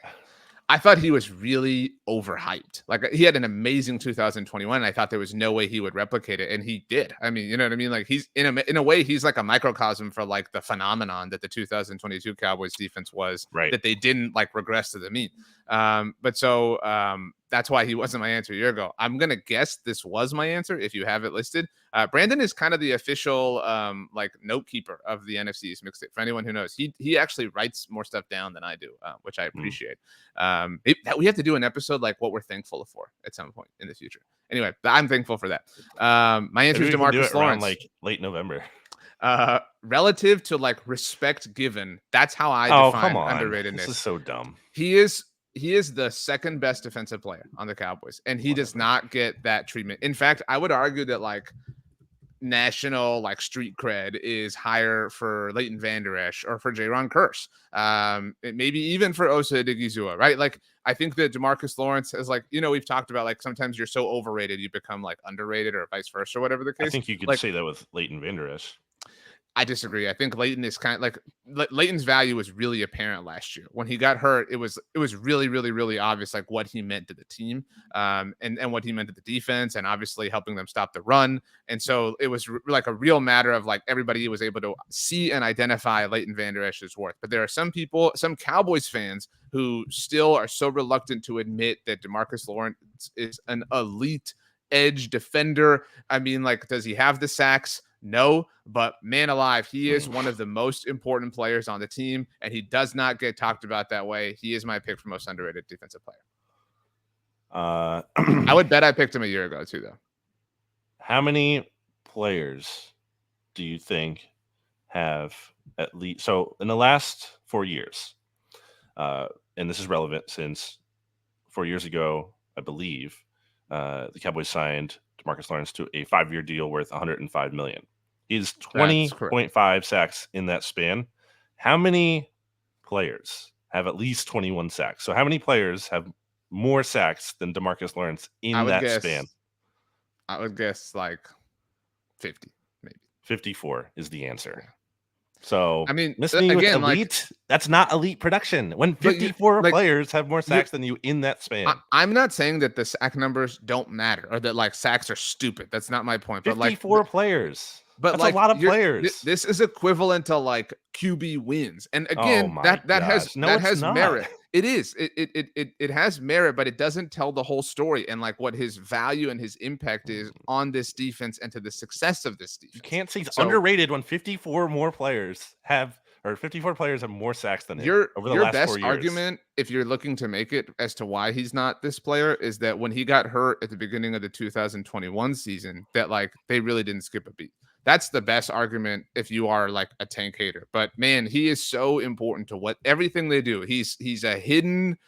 I thought he was really overhyped. Like he had an amazing 2021. And I thought there was no way he would replicate it, and he did. I mean, you know what I mean? Like he's in a way, he's like a microcosm for like the phenomenon that the 2022 Cowboys defense was. Right. That they didn't like regress to the mean. But so that's why he wasn't my answer a year ago. I'm gonna guess this was my answer if you have it listed. Brandon is kind of the official like note keeper of the NFC East Mixtape. For anyone who knows, he actually writes more stuff down than I do, which I appreciate. We have to do an episode like what we're thankful for at some point in the future. Anyway, I'm thankful for that. My answer is Maybe we can do DeMarcus it around Lawrence. like late November. Relative to like respect given, that's how I define come on. underratedness. This is so dumb. He is the second best defensive player on the Cowboys, and he does not get that treatment. In fact, I would argue that like national like street cred is higher for Leighton Vander Esch or for J-Ron Curse. Maybe even for Osa Digizua, right? Like I think that DeMarcus Lawrence is like, we've talked about like sometimes you're so overrated you become like underrated or vice versa, or whatever the case. I think you could like, say that with Leighton Vander Esch. I disagree. I think Leighton is kind of like Leighton's value was really apparent last year when he got hurt. It was really, really, really obvious like what he meant to the team, and what he meant to the defense, and obviously helping them stop the run. And so it was like a real matter of like everybody was able to see and identify Leighton Vander Esch's worth. But there are some people, some Cowboys fans, who still are so reluctant to admit that DeMarcus Lawrence is an elite edge defender. I mean, like, does he have the sacks? No, but man alive, he is one of the most important players on the team, and he does not get talked about that way. He is my pick for most underrated defensive player. I would bet I picked him a year ago too, though. How many players do you think have at least, so in the last 4 years, and this is relevant since 4 years ago, I believe, the Cowboys signed DeMarcus Lawrence to a 5-year deal worth $105 million. He's That's correct. 20.5 sacks in that span. How many players have at least 21 sacks? So how many players have more sacks than DeMarcus Lawrence I in would that guess. span? I would guess like 50, maybe. 54 is the answer. Yeah. So I mean, miss me with again, like, elite. That's not elite production. When but you 54 like players have more sacks than you in that span. I'm not saying that the sack numbers don't matter or that like sacks are stupid. That's not my point. But like, 54 players. but That's a like lot of players. this is equivalent to like QB wins, and Oh again, my that gosh. No, it's has not. merit. It is. It has merit, but it doesn't tell the whole story and like what his value and his impact is on this defense and to the success of this defense. You can't say he's So underrated when 54 players have more sacks than him over the your last 4 best years. argument, if you're looking to make it as to why he's not this player, is that when he got hurt at the beginning of the 2021 season, that like they really didn't skip a beat. That's the best argument if you are like a Tank hater. But man, he is so important to what everything they do. He's a hidden,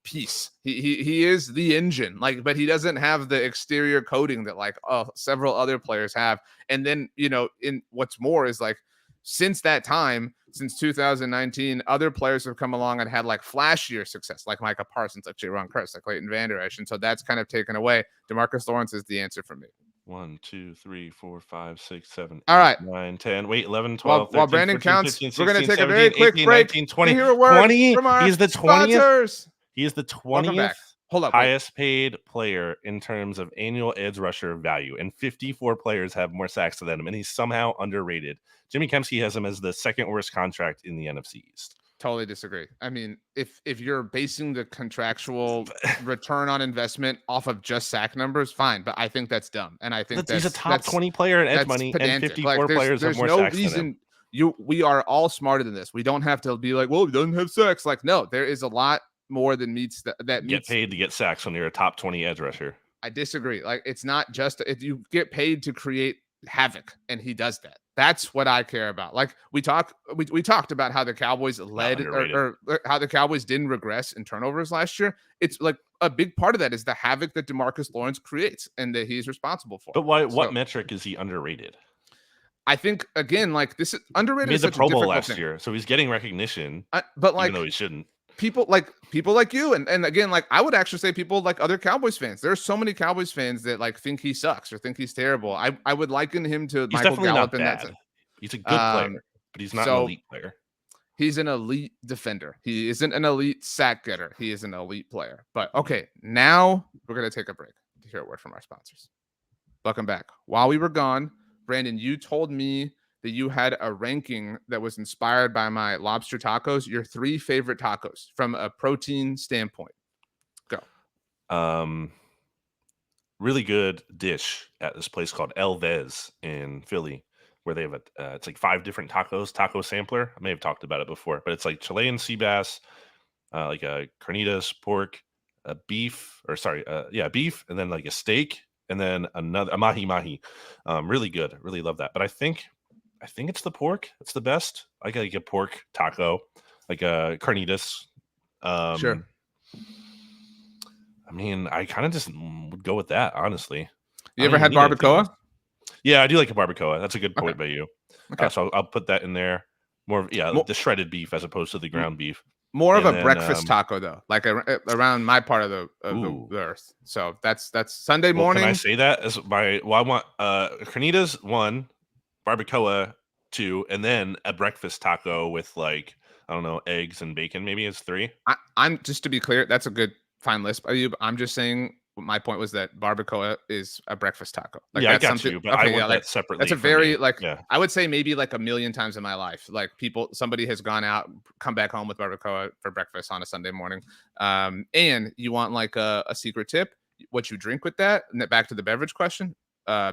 piece. He is the engine. Like, but he doesn't have the exterior coating that like several other players have. And then, in what's more is like since that time, since 2019, other players have come along and had like flashier success, like Micah Parsons, like Jaron Curse, like Leighton Vander Esch. And so that's kind of taken away. DeMarcus Lawrence is the answer for me. 1, 2, 3, 4, 5, 6, 7, All 8, right. 9, 10. Wait, 11, 12, While 13, Brandon 14, counts, 15, we're going to 16, take a 17, very quick 18, break 19, 20. to hear a word 20. from our He is the 20th. sponsors. He is the Welcome 20th back. Hold up, wait. highest paid player in terms of annual edge rusher value, and 54 players have more sacks than him, and he's somehow underrated. Jimmy Kempsky has him as the second worst contract in the NFC East. Totally disagree. I mean, if you're basing the contractual return on investment off of just sack numbers, fine. But I think that's dumb, and I think he's a top 20 player in edge money, and 54 like, players have more no sacks than him. We are all smarter than this. We don't have to be like, well, he doesn't have sacks. Like, no, there is a lot more than meets that meets. Get paid to get sacks when you're a top 20 edge rusher. I disagree. Like, it's not just if you get paid to create havoc, and he does that. That's what I care about. Like we talked about how the Cowboys led or how the Cowboys didn't regress in turnovers last year. It's like a big part of that is the havoc that DeMarcus Lawrence creates and that he's responsible for. But why? What metric is he underrated? I think again, like this is underrated. He made the Pro Bowl last year, so he's getting recognition. But like, even though he shouldn't. People like you and again, like I would actually say people like other Cowboys fans. There are so many Cowboys fans that like think he sucks or think he's terrible. I would liken him to Michael Gallup in that sense. He's a good player, but he's not an elite player. He's an elite defender. He isn't an elite sack getter. He is an elite player. But okay, now we're gonna take a break to hear a word from our sponsors. Welcome back. While we were gone, Brandon, you told me that you had a ranking that was inspired by my lobster tacos, your 3 favorite tacos from a protein standpoint. Go. Really good dish at this place called El Vez in Philly, where they have it's like 5 different taco sampler. I may have talked about it before, but it's like Chilean sea bass, like a carnitas, pork, beef, beef, and then like a steak, and then a mahi. Really good. Really love that. But I think it's the pork. It's the best. I like a pork taco, like a carnitas. Sure. I mean, I kind of just would go with that, honestly. You ever had barbacoa? Yeah, I do like a barbacoa. That's a good point by you. Okay. So I'll put that in there. The shredded beef as opposed to the ground beef. More of a breakfast taco though, like around my part of the earth. So that's Sunday morning. Can I say that as I want carnitas 1, barbacoa 2, and then a breakfast taco with like, I don't know, eggs and bacon. Maybe it's 3. I'm just to be clear, that's a good fine list by you. But I'm just saying my point was that barbacoa is a breakfast taco. Like, yeah, I got you, but I want that separately. That's a very I would say maybe like a million times in my life. Like somebody has gone out, come back home with barbacoa for breakfast on a Sunday morning. And you want like a secret tip, what you drink with that, and then back to the beverage question,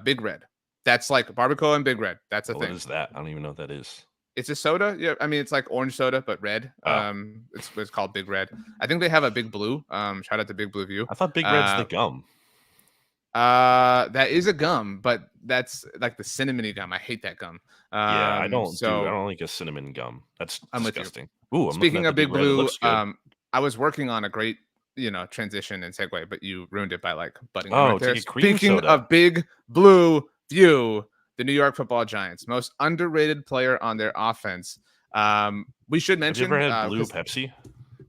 Big Red. That's like barbacoa and Big Red. That's a thing. What is that? I don't even know what that is. It's a soda. Yeah, I mean it's like orange soda but red. It's called Big Red. I think they have a Big Blue. Shout out to Big Blue View. I thought Big Red's the gum. That is a gum, but that's like the cinnamony gum. I hate that gum. Yeah, I So don't like a cinnamon gum. That's I'm with you. disgusting. Ooh, I'm looking Speaking at the of Big Big Red. It Blue, looks good. I was working on a great, transition and segue, but you ruined it by like butting in Oh, right it's there. like a cream Speaking soda. of Big Blue View, the New York Football Giants, most underrated player on their offense. We should Have you ever mention had blue because Pepsi?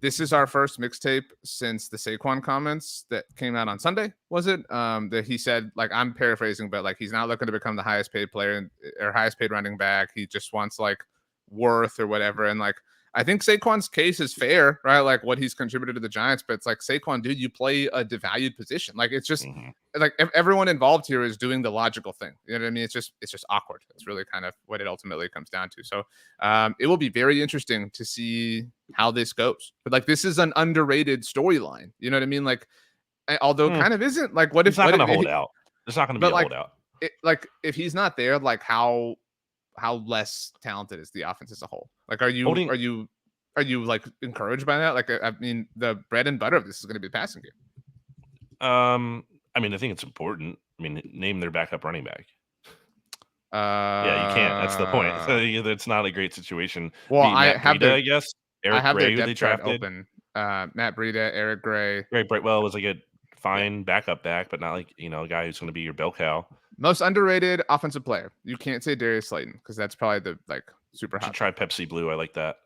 this is our first mixtape since the Saquon comments that came out on Sunday, was it? That he said, like, I'm paraphrasing, but like he's not looking to become the highest paid player or highest paid running back. He just wants like worth or whatever. And like I think Saquon's case is fair, right? Like what he's contributed to the Giants, but it's like Saquon, dude, you play a devalued position. Like it's just like everyone involved here is doing the logical thing. You know what I mean? It's just awkward. It's really kind of what it ultimately comes down to. So it will be very interesting to see how this goes. But like this is an underrated storyline. You know what I mean? Like although Mm, kind of isn't like what he's if not what going to if hold he, out. There's not going to be but a holdout. like if he's not there, like how less talented is the offense as a whole? Like Holding are you like encouraged by that? Like I mean the bread and butter of this is going to be the passing game. I mean, I think it's important. I mean, name their backup running back. Yeah, you can't. That's the point. It's not a great situation. Well, Be Matt Breida, I guess. I Eric have their Gray, who they depth chart drafted. open. Matt Breida, Eric Gray. Greg Brightwell was like a fine backup back, but not like a guy who's going to be your bell cow. Most underrated offensive player. You can't say Darius Slayton because that's probably the like super hot. Should try Pepsi Blue. I like that.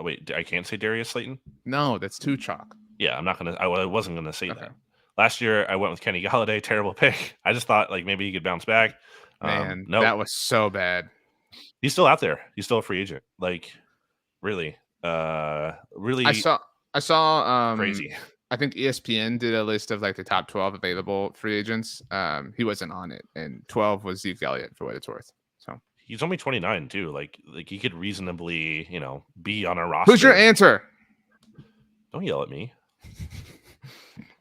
Wait, I can't say Darius Slayton. No, that's too chalk. Yeah, I'm not gonna. I wasn't gonna say that. Last year, I went with Kenny Galladay. Terrible pick. I just thought like maybe he could bounce back. Man, no, that was so bad. He's still out there. He's still a free agent. Like, really, really. I saw. Crazy. I think ESPN did a list of like the top 12 available free agents. He wasn't on it, and 12 was Zeke Elliott for what it's worth. So he's only 29 too. Like he could reasonably, be on a roster. Who's your answer? Don't yell at me.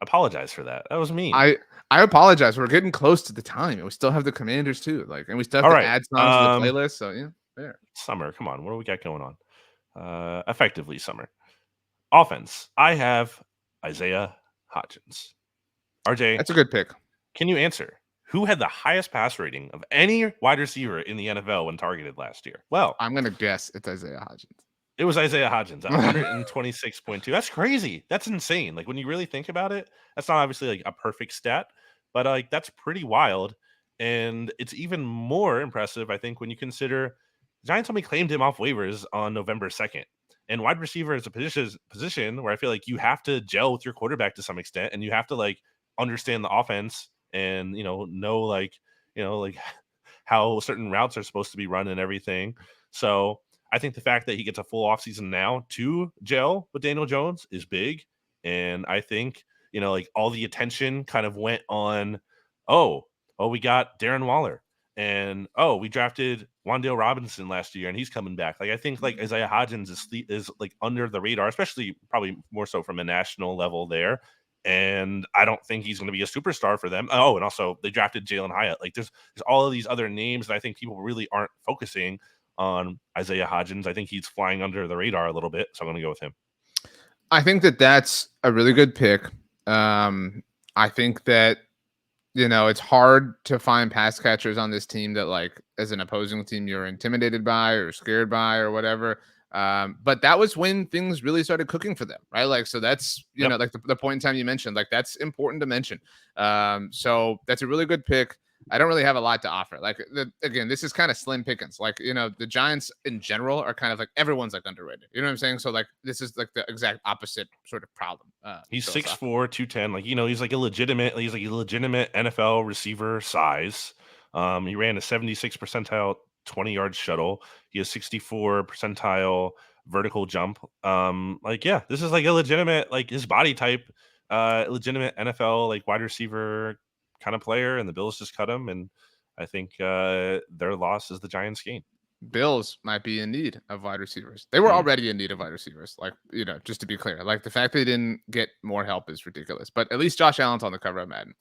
Apologize for that. That was me. I apologize. We're getting close to the time, and we still have the Commanders too. Like, and we still have to add songs to the playlist. So yeah, there. Summer, come on. What do we got going on? Effectively summer. Offense. I have Isaiah Hodgins. RJ, that's a good pick. Can you answer who had the highest pass rating of any wide receiver in the NFL when targeted last year? Well, I'm gonna guess it's Isaiah Hodgins. It was Isaiah Hodgins at 126.2. That's crazy. That's insane. Like when you really think about it, that's not obviously like a perfect stat, but like that's pretty wild. And it's even more impressive, I think, when you consider the Giants only claimed him off waivers on November 2nd. And wide receiver is a position where I feel like you have to gel with your quarterback to some extent, and you have to like understand the offense and know like how certain routes are supposed to be run and everything. So I think the fact that he gets a full offseason now to gel with Daniel Jones is big. And I think, like all the attention kind of went on, we got Darren Waller. And, we drafted Wan'Dale Robinson last year and he's coming back. Like, I think like Isaiah Hodgins is like under the radar, especially probably more so from a national level there. And I don't think he's going to be a superstar for them. Oh, and also they drafted Jalen Hyatt. Like there's all of these other names that I think people really aren't focusing on Isaiah Hodgins. I think he's flying under the radar a little bit, so I'm going to go with him. I think that's a really good pick. I think that it's hard to find pass catchers on this team that like as an opposing team you're intimidated by or scared by or whatever. But that was when things really started cooking for them, right? Like, so that's, like the point in time you mentioned, like that's important to mention. So that's a really good pick. I don't really have a lot to offer. Like, again, this is kind of slim pickings. Like, the Giants in general are kind of like everyone's like underrated. You know what I'm saying? So like, this is like the exact opposite sort of problem. He's 6'4", 210. Like, he's like a legitimate NFL receiver size. He ran a 76 percentile 20-yard shuttle. He has 64 percentile vertical jump. This is like a legitimate, like his body type, legitimate NFL like wide receiver kind of player, and the Bills just cut him. And I think their loss is the Giants' gain. Bills might be in need of wide receivers. They were already in need of wide receivers. Like, just to be clear, like the fact they didn't get more help is ridiculous, but at least Josh Allen's on the cover of Madden.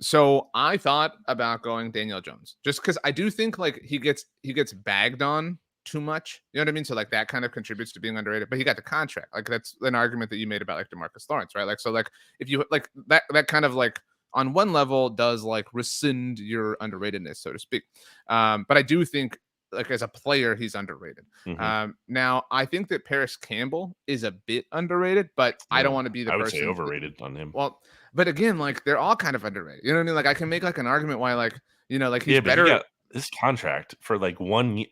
So I thought about going Daniel Jones just because I do think like he gets bagged on too much. You know what I mean? So like that kind of contributes to being underrated. But he got the contract. Like that's an argument that you made about like DeMarcus Lawrence, right? Like so like if you like that kind of like on one level does like rescind your underratedness, so to speak. But I do think like as a player, he's underrated. Now I think that Paris Campbell is a bit underrated, but I don't want to be the I would say person overrated on him. well, but again, like they're all kind of underrated. You know what I mean? Like I can make like an argument why like, like he's Yeah, but he better. got his contract for like 1 year.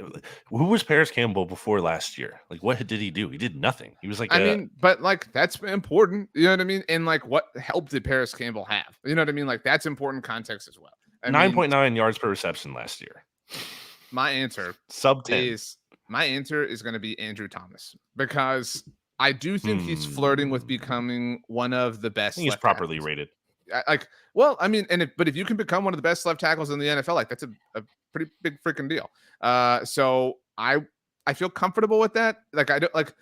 Who was Paris Campbell before last year? Like, what did he do? He did nothing. He was like I mean, but like that's important. You know what I mean? And like what help did Paris Campbell have? You know what I mean? Like that's important context as well. I mean, 9.9 yards per reception last year. my answer Sub 10. is going to be Andrew Thomas because I do think he's flirting with becoming one of the best. He's properly rated. Like, I mean, but if you can become one of the best left tackles in the NFL, like that's a pretty big freaking deal. So I feel comfortable with that. Like I don't like,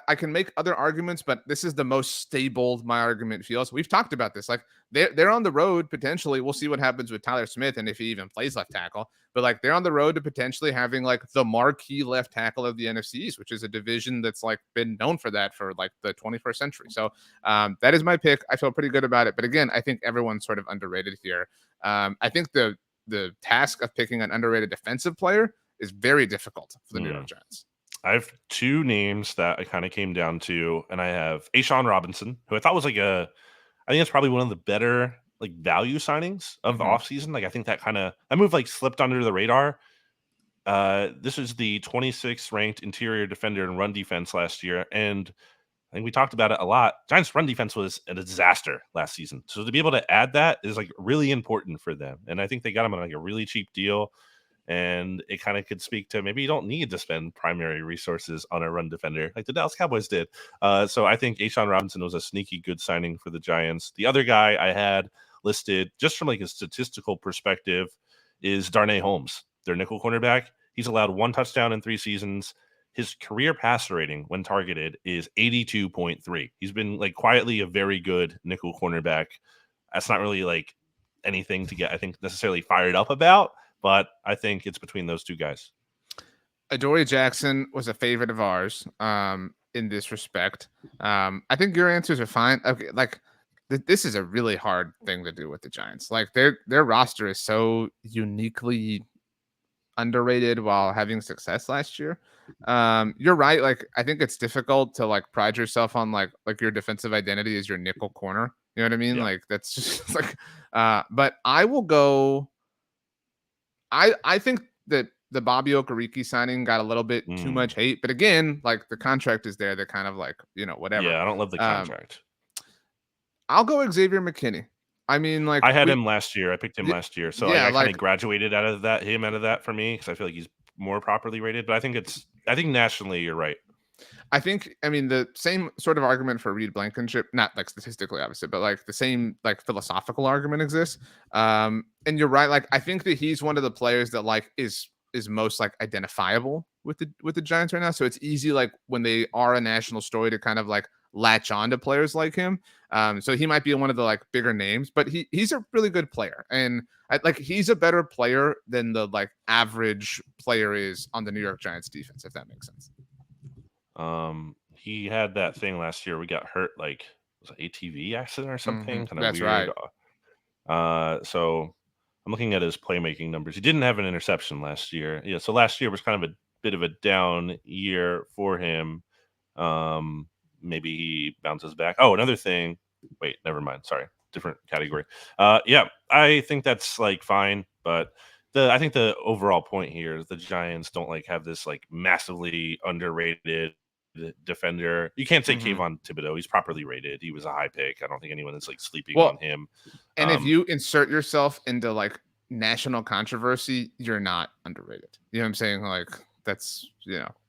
I can make other arguments, but this is the most stable my argument feels. We've talked about this. Like they're on the road potentially. We'll see what happens with Tyler Smith and if he even plays left tackle. But like they're on the road to potentially having like the marquee left tackle of the NFC East, which is a division that's like been known for that for like the 21st century. So that is my pick. I feel pretty good about it. But again, I think everyone's sort of underrated here. I think the task of picking an underrated defensive player is very difficult for the New York Giants. I have two names that I kind of came down to, and I have Ashawn Robinson, who I thought was I think that's probably one of the better like value signings of the offseason. Like I think that move like slipped under the radar. This is the 26th ranked interior defender in run defense last year, and I think we talked about it a lot. Giants run defense was a disaster last season, so to be able to add that is like really important for them, and I think they got him on like a really cheap deal. And it kind of could speak to maybe you don't need to spend primary resources on a run defender like the Dallas Cowboys did. So I think Ashawn Robinson was a sneaky good signing for the Giants. The other guy I had listed just from like a statistical perspective is Darnay Holmes, their nickel cornerback. He's allowed 1 touchdown in 3 seasons. His career passer rating when targeted is 82.3. He's been like quietly a very good nickel cornerback. That's not really like anything to get, I think, necessarily fired up about. But I think it's between those two guys. Adoree Jackson was a favorite of ours in this respect. I think your answers are fine. Okay, like this is a really hard thing to do with the Giants. Like their roster is so uniquely underrated while having success last year. You're right. Like I think it's difficult to like pride yourself on like your defensive identity is your nickel corner. You know what I mean? Yeah. Like that's just like. But I will go. I think that the Bobby Okereke signing got a little bit too much hate, but again, like the contract is there. They're kind of like, whatever. Yeah, I don't love the contract. I'll go Xavier McKinney. I mean, like I had him last year. I picked him last year, so I kind of graduated out of that for me because I feel like he's more properly rated. But I think nationally, you're right. I mean, the same sort of argument for Reed Blankenship, not like statistically obviously, but like the same like philosophical argument exists. And you're right. Like I think that he's one of the players that like is most like identifiable with the Giants right now. So it's easy like when they are a national story to kind of like latch on to players like him. So he might be one of the like bigger names, but he's a really good player. And he's a better player than the like average player is on the New York Giants defense, if that makes sense. He had that thing last year. We got hurt, like was it ATV accident or something? Kind of That's weird. Right. So I'm looking at his playmaking numbers. He didn't have an interception last year. Yeah, so last year was kind of a bit of a down year for him. Maybe he bounces back. Oh, another thing. Wait, never mind. Sorry, different category. Yeah, I think that's like fine, but I think the overall point here is the Giants don't like have this like massively underrated defender. You can't say Kayvon Thibodeau. He's properly rated. He was a high pick. I don't think anyone is like sleeping on him. And if you insert yourself into like national controversy, you're not underrated. You know what I'm saying? Like that's,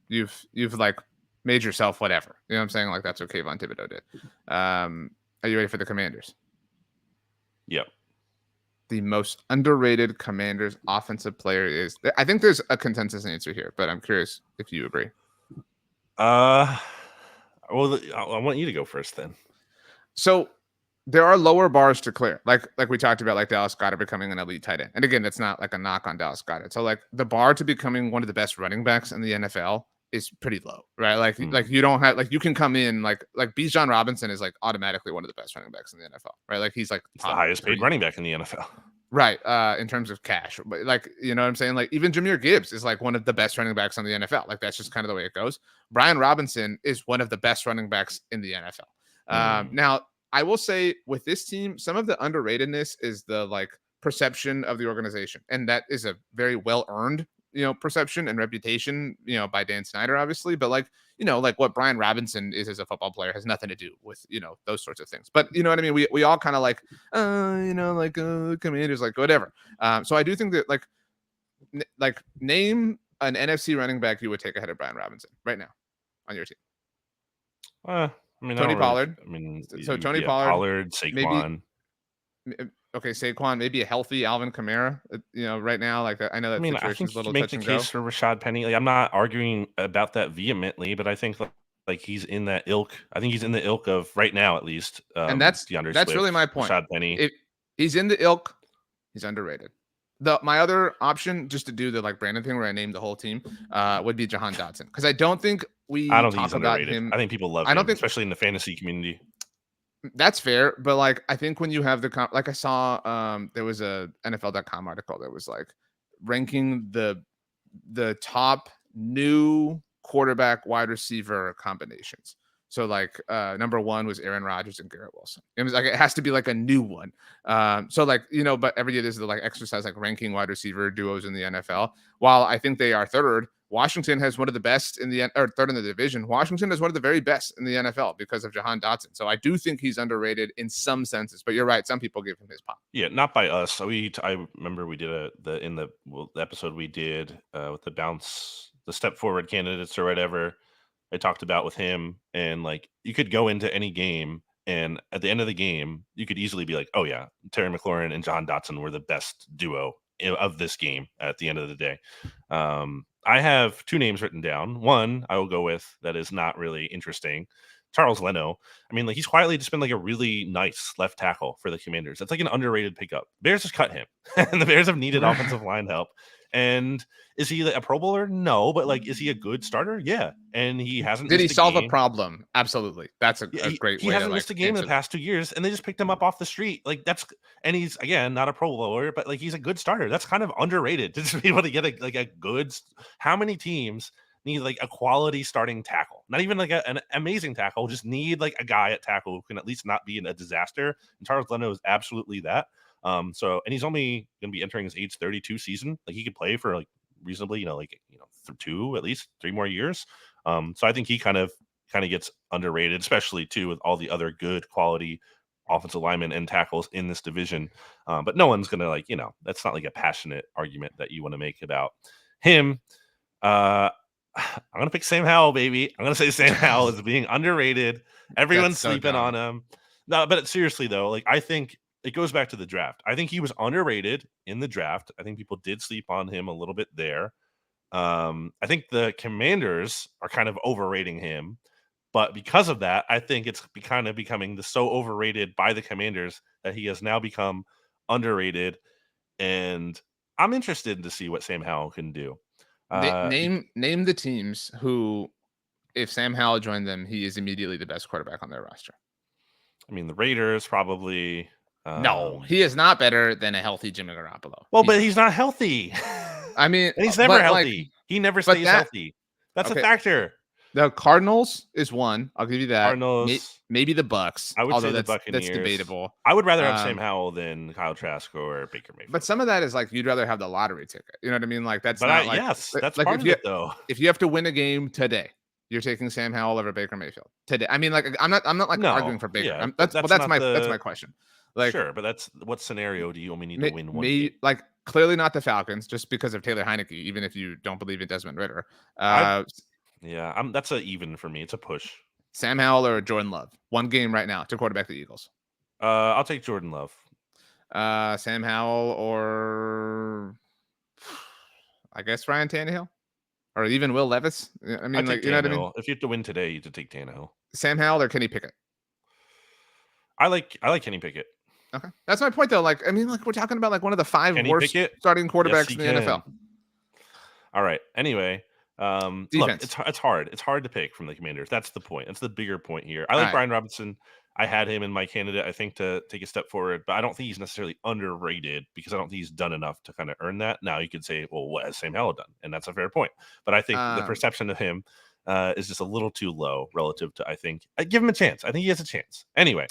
you've like made yourself whatever. You know what I'm saying? Like that's what Kayvon Thibodeau did. Are you ready for the Commanders? Yep. The most underrated Commanders offensive player is, I think there's a consensus answer here, but I'm curious if you agree. Well, I want you to go first then. So there are lower bars to clear. Like we talked about, like Dallas Goedert becoming an elite tight end. And again, that's not like a knock on Dallas Goedert. So like the bar to becoming one of the best running backs in the NFL is pretty low, right? Like you don't have, like, you can come in like Bijan Robinson is like automatically one of the best running backs in the NFL, right? Like he's like It's the top highest paid 3, running back in the NFL. right? In terms of cash, but like, you know what I'm saying? Like even Jahmyr Gibbs is like one of the best running backs in the NFL. Like that's just kind of the way it goes. Brian Robinson is one of the best running backs in the NFL. Now, I will say with this team, some of the underratedness is the like perception of the organization, and that is a very well earned, perception and reputation, by Dan Snyder, obviously. But like, like what Brian Robinson is as a football player has nothing to do with those sorts of things. But you know what I mean? We all kind of like, Commanders, like whatever. So I do think that like name an NFC running back you would take ahead of Brian Robinson right now on your team. I mean, Tony Pollard. So Tony Pollard, Pollard, maybe. Saquon. Okay, Saquon, maybe a healthy Alvin Kamara. Right now, like I know that I situation think is a you little can make touch the and go. case for Rashad Penny. Like, I'm not arguing about that vehemently, but I think like he's in that ilk. I think he's in the ilk of right now, at least. And DeAndre that's really my Swift, point. Rashad Penny. If he's in the ilk, he's underrated. My other option, just to do the like Brandon thing where I named the whole team, would be Jahan Dotson, because I don't think I we don't think talk he's about underrated. him. I think people love I don't him, think especially in the fantasy community. that's fair, but like I think when you have like I saw there was a NFL.com article that was like ranking the top new quarterback wide receiver combinations. So like number 1 was Aaron Rodgers and Garrett Wilson. It was like it has to be like a new one. So like, but every year there's the like exercise like ranking wide receiver duos in the NFL. While I think they are third, Washington has one of the best or third in the division. Washington is one of the very best in the NFL because of Jahan Dotson. So I do think he's underrated in some senses, but you're right. Some people give him his pop. Yeah, not by us. I remember we did the episode we did with the step forward candidates or whatever. I talked about with him, and like you could go into any game, and at the end of the game, you could easily be like, "Oh yeah, Terry McLaurin and John Dotson were the best duo of this game." At the end of the day, I have 2 names written down. One I will go with that is not really interesting. Charles Leno. I mean, like he's quietly just been like a really nice left tackle for the Commanders. That's like an underrated pickup. Bears just cut him, and the Bears have needed offensive line help. And is he a Pro Bowler? No, but like, is he a good starter? Yeah, and he hasn't. Did he solve a game. problem? Absolutely. That's a great way. He hasn't to, missed a game in the past 2 years, and they just picked him up off the street. Like and he's again not a Pro Bowler, but like he's a good starter. That's kind of underrated to just be able to get a good. How many teams need like a quality starting tackle? Not even like an amazing tackle. Just need like a guy at tackle who can at least not be in a disaster. And Charles Leno is absolutely that. And he's only going to be entering his age 32 season. Like he could play for like reasonably, at least 3 more years. So I think he kind of gets underrated, especially too with all the other good quality offensive linemen and tackles in this division. But no one's gonna that's not like a passionate argument that you want to make about him. I'm gonna pick Sam Howell, baby. I'm gonna say Sam Howell is being underrated. Everyone's sleeping on him. No, but seriously though, like I think it goes back to the draft. I think he was underrated in the draft. I think people did sleep on him a little bit there. I think the Commanders are kind of overrating him, but because of that, I think it's kind of becoming so overrated by the Commanders that he has now become underrated. And I'm interested to see what Sam Howell can do. Name the teams who, if Sam Howell joined them, he is immediately the best quarterback on their roster. I mean, the Raiders probably. No, he is not better than a healthy Jimmy Garoppolo. Well, but he's not healthy. I mean, and he's never healthy. Like, he never stays healthy. That's a factor. The Cardinals is one. I'll give you that. Cardinals, maybe the Bucks. I would say the Buccaneers. That's debatable. I would rather have Sam Howell than Kyle Trask or Baker Mayfield. But some of that is like you'd rather have the lottery ticket. You know what I mean? Like that's not like yes, that's like part of it though. If you have to win a game today, you're taking Sam Howell over Baker Mayfield today. I mean, like I'm not like arguing for Baker. Yeah, that's my question. Like, sure, but that's what scenario do you only need to win one? Like clearly not the Falcons, just because of Taylor Heineke. Even if you don't believe in Desmond Ritter, that's a even for me. It's a push. Sam Howell or Jordan Love, one game right now to quarterback the Eagles. I'll take Jordan Love. Sam Howell or I guess Ryan Tannehill or even Will Levis. I mean, like you know what I mean. If you have to win today, you have to take Tannehill. Sam Howell or Kenny Pickett. I like Kenny Pickett. Okay, that's my point though. Like, I mean, like we're talking about like one of the 5 Kenny worst Pickett? starting Yes, quarterbacks he in the NFL. can. All right. Anyway, look, Defense. it's hard. It's hard to pick from the Commanders. That's the point. That's the bigger point here. I All like right. Brian Robinson. I had him in my candidate, I think, to take a step forward, but I don't think he's necessarily underrated because I don't think he's done enough to kind of earn that. Now you could say, well, what has Sam Howell done? And that's a fair point. But I think the Um, perception of him is just a little too low relative to, I think, I give him a chance. I think he has a chance. Anyway,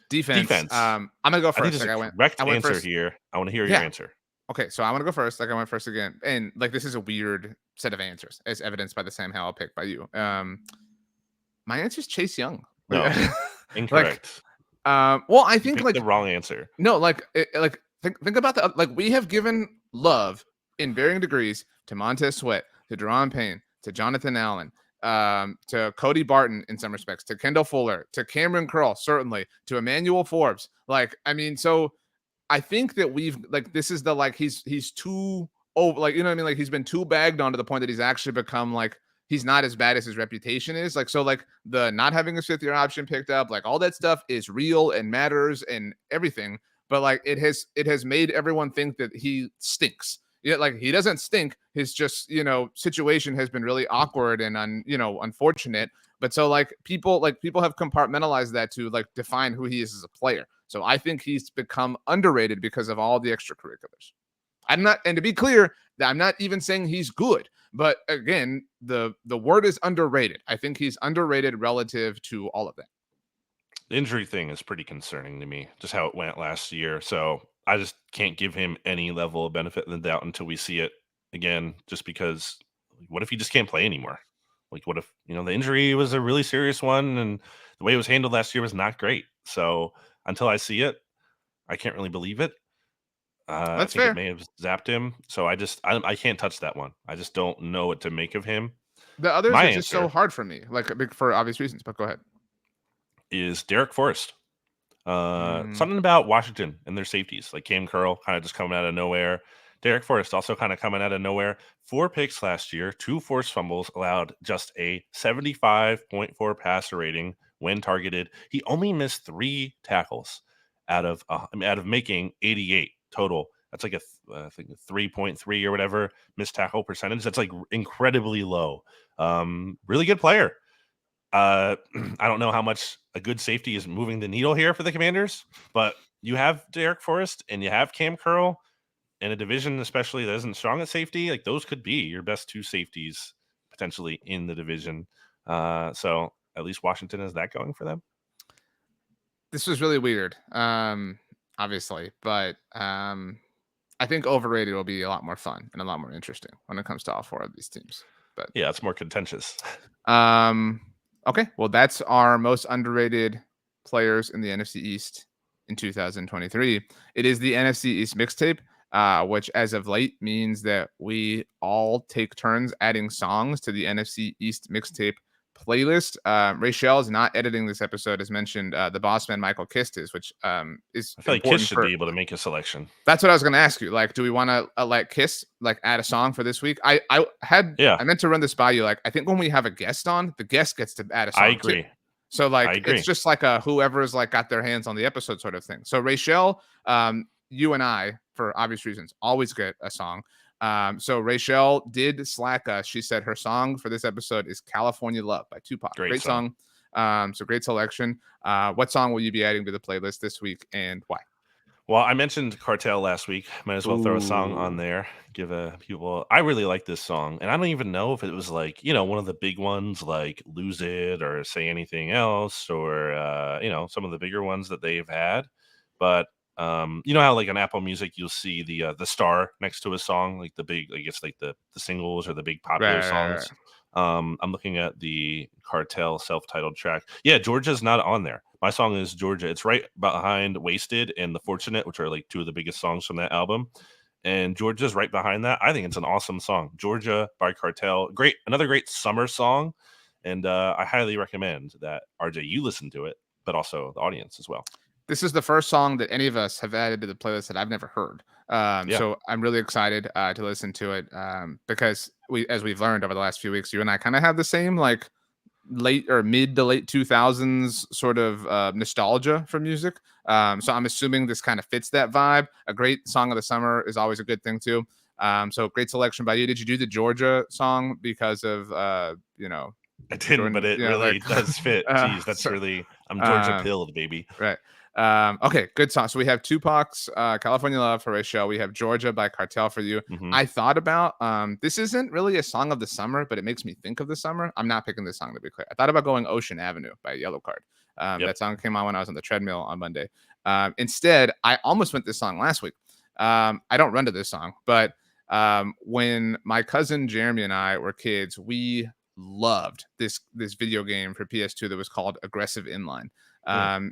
defense. defense. I'm gonna go I think first. there's Like a correct I went answer first. here. I want to hear your Yeah. answer. Okay, so I want to go first. Like I went first again, and like this is a weird set of answers, as evidenced by the Sam Howell pick by you. My answer is Chase Young. No, Like, incorrect. well, I You think picked like the wrong answer. no, like like think about the like we have given love in varying degrees to Montez Sweat, to Deron Payne, to Jonathan Allen, to Cody Barton in some respects, to Kendall Fuller, to Cameron Curl, certainly, to Emmanuel Forbes. Like, I mean, so I think that we've like this is the like he's too like you know what I mean, like he's been too bagged on to the point that he's actually become like he's not as bad as his reputation is. Like, so like the not having a 5th-year option picked up, like all that stuff is real and matters and everything. But like it has made everyone think that he stinks. Yeah, like he doesn't stink. His just, you know, situation has been really awkward and unfortunate. But so like people have compartmentalized that to like define who he is as a player. So I think he's become underrated because of all the extracurriculars. I'm not, and to be clear, that I'm not even saying he's good. But again, the word is underrated. I think he's underrated relative to all of that. The injury thing is pretty concerning to me, just how it went last year. So I just can't give him any level of benefit of the doubt until we see it again, just because what if he just can't play anymore? Like, what if, the injury was a really serious one and the way it was handled last year was not great? So until I see it, I can't really believe it. I That's think it fair. may have zapped him. So I can't touch that one. I just don't know what to make of him. The others My are just so answer hard for me, like for obvious reasons. But go ahead. is Derek Forrest. Mm, Something about Washington and their safeties, like Cam Curl, kind of just coming out of nowhere. Derek Forrest also kind of coming out of nowhere. 4 picks last year, 2 forced fumbles, allowed just a 75.4 passer rating when targeted. He only missed 3 tackles out of making 88 total. That's like I think 3.3 or whatever missed tackle percentage. That's like incredibly low. Really good player. I don't know how much a good safety is moving the needle here for the Commanders, but you have Derek Forrest and you have Cam Curl in a division, especially that isn't strong at safety. Like those could be your best 2 safeties potentially in the division. So at least Washington has that going for them. this was really weird, obviously, but I think overrated will be a lot more fun and a lot more interesting when it comes to all 4 of these teams. But Yeah, it's more contentious. okay, well, that's our most underrated players in the NFC East in 2023. It is the NFC East Mixtape, which as of late means that we all take turns adding songs to the NFC East Mixtape playlist. Rachel is not editing this episode, as mentioned. The boss man Michael kissed his, which is I feel like Kiss important should for. be able to make a selection. That's what I was going to ask you. Like, do we want to let Kiss like add a song for this week? I Yeah, meant to run this by you. Like, I think when we have a guest on, the guest gets to add a I song too. agree. So I like, it's agree. just like a whoever's like got their hands on the episode sort of thing. So Rachel, you and I, for obvious reasons, always get a song. So Rachel did slack us. She said her song for this episode is "California Love" by Tupac. Great Song. So great selection. What song will you be adding to the playlist this week and why? Well, I mentioned Cartel last week. Might as well throw a song on Ooh. there. Give people. I really like this song, and I don't even know if it was like one of the big ones, like "Lose It" or "Say Anything Else," or some of the bigger ones that they've had. But you know how like on Apple Music you'll see the star next to a song, like the big, I guess like the singles or the big popular Right. songs. I'm looking at the Cartel self-titled track. Yeah, Georgia's not on there. My song is Georgia. It's right behind Wasted and The Fortunate, which are like 2 of the biggest songs from that album. And Georgia's right behind that. I think it's an awesome song. Georgia by Cartel. Another great summer song. And I highly recommend that RJ, you listen to it, but also the audience as well. This is the first song that any of us have added to the playlist that I've never heard. Yeah. So I'm really excited to listen to it because as we've learned over the last few weeks, you and I kind of have the same like late or mid to late 2000s sort of nostalgia for music. So I'm assuming this kind of fits that vibe. A great song of the summer is always a good thing too. So great selection by you. Did you do the Georgia song because of I didn't, but Jordan? it Yeah, really like does fit. Jeez, that's so really I'm Georgia um, pilled, baby. right. Okay, good song. So we have Tupac's California Love for Show. We have Georgia by Cartel for you. Hmm. I thought about this isn't really a song of the summer, but it makes me think of the summer. I'm not picking this song to be clear. I thought about going Ocean Avenue by Yellow Card. Yep. That song came on when I was on the treadmill on Monday. Instead, I almost went this song last week. I don't run to this song, but when my cousin Jeremy and I were kids, we loved this video game for PS2 that was called Aggressive Inline.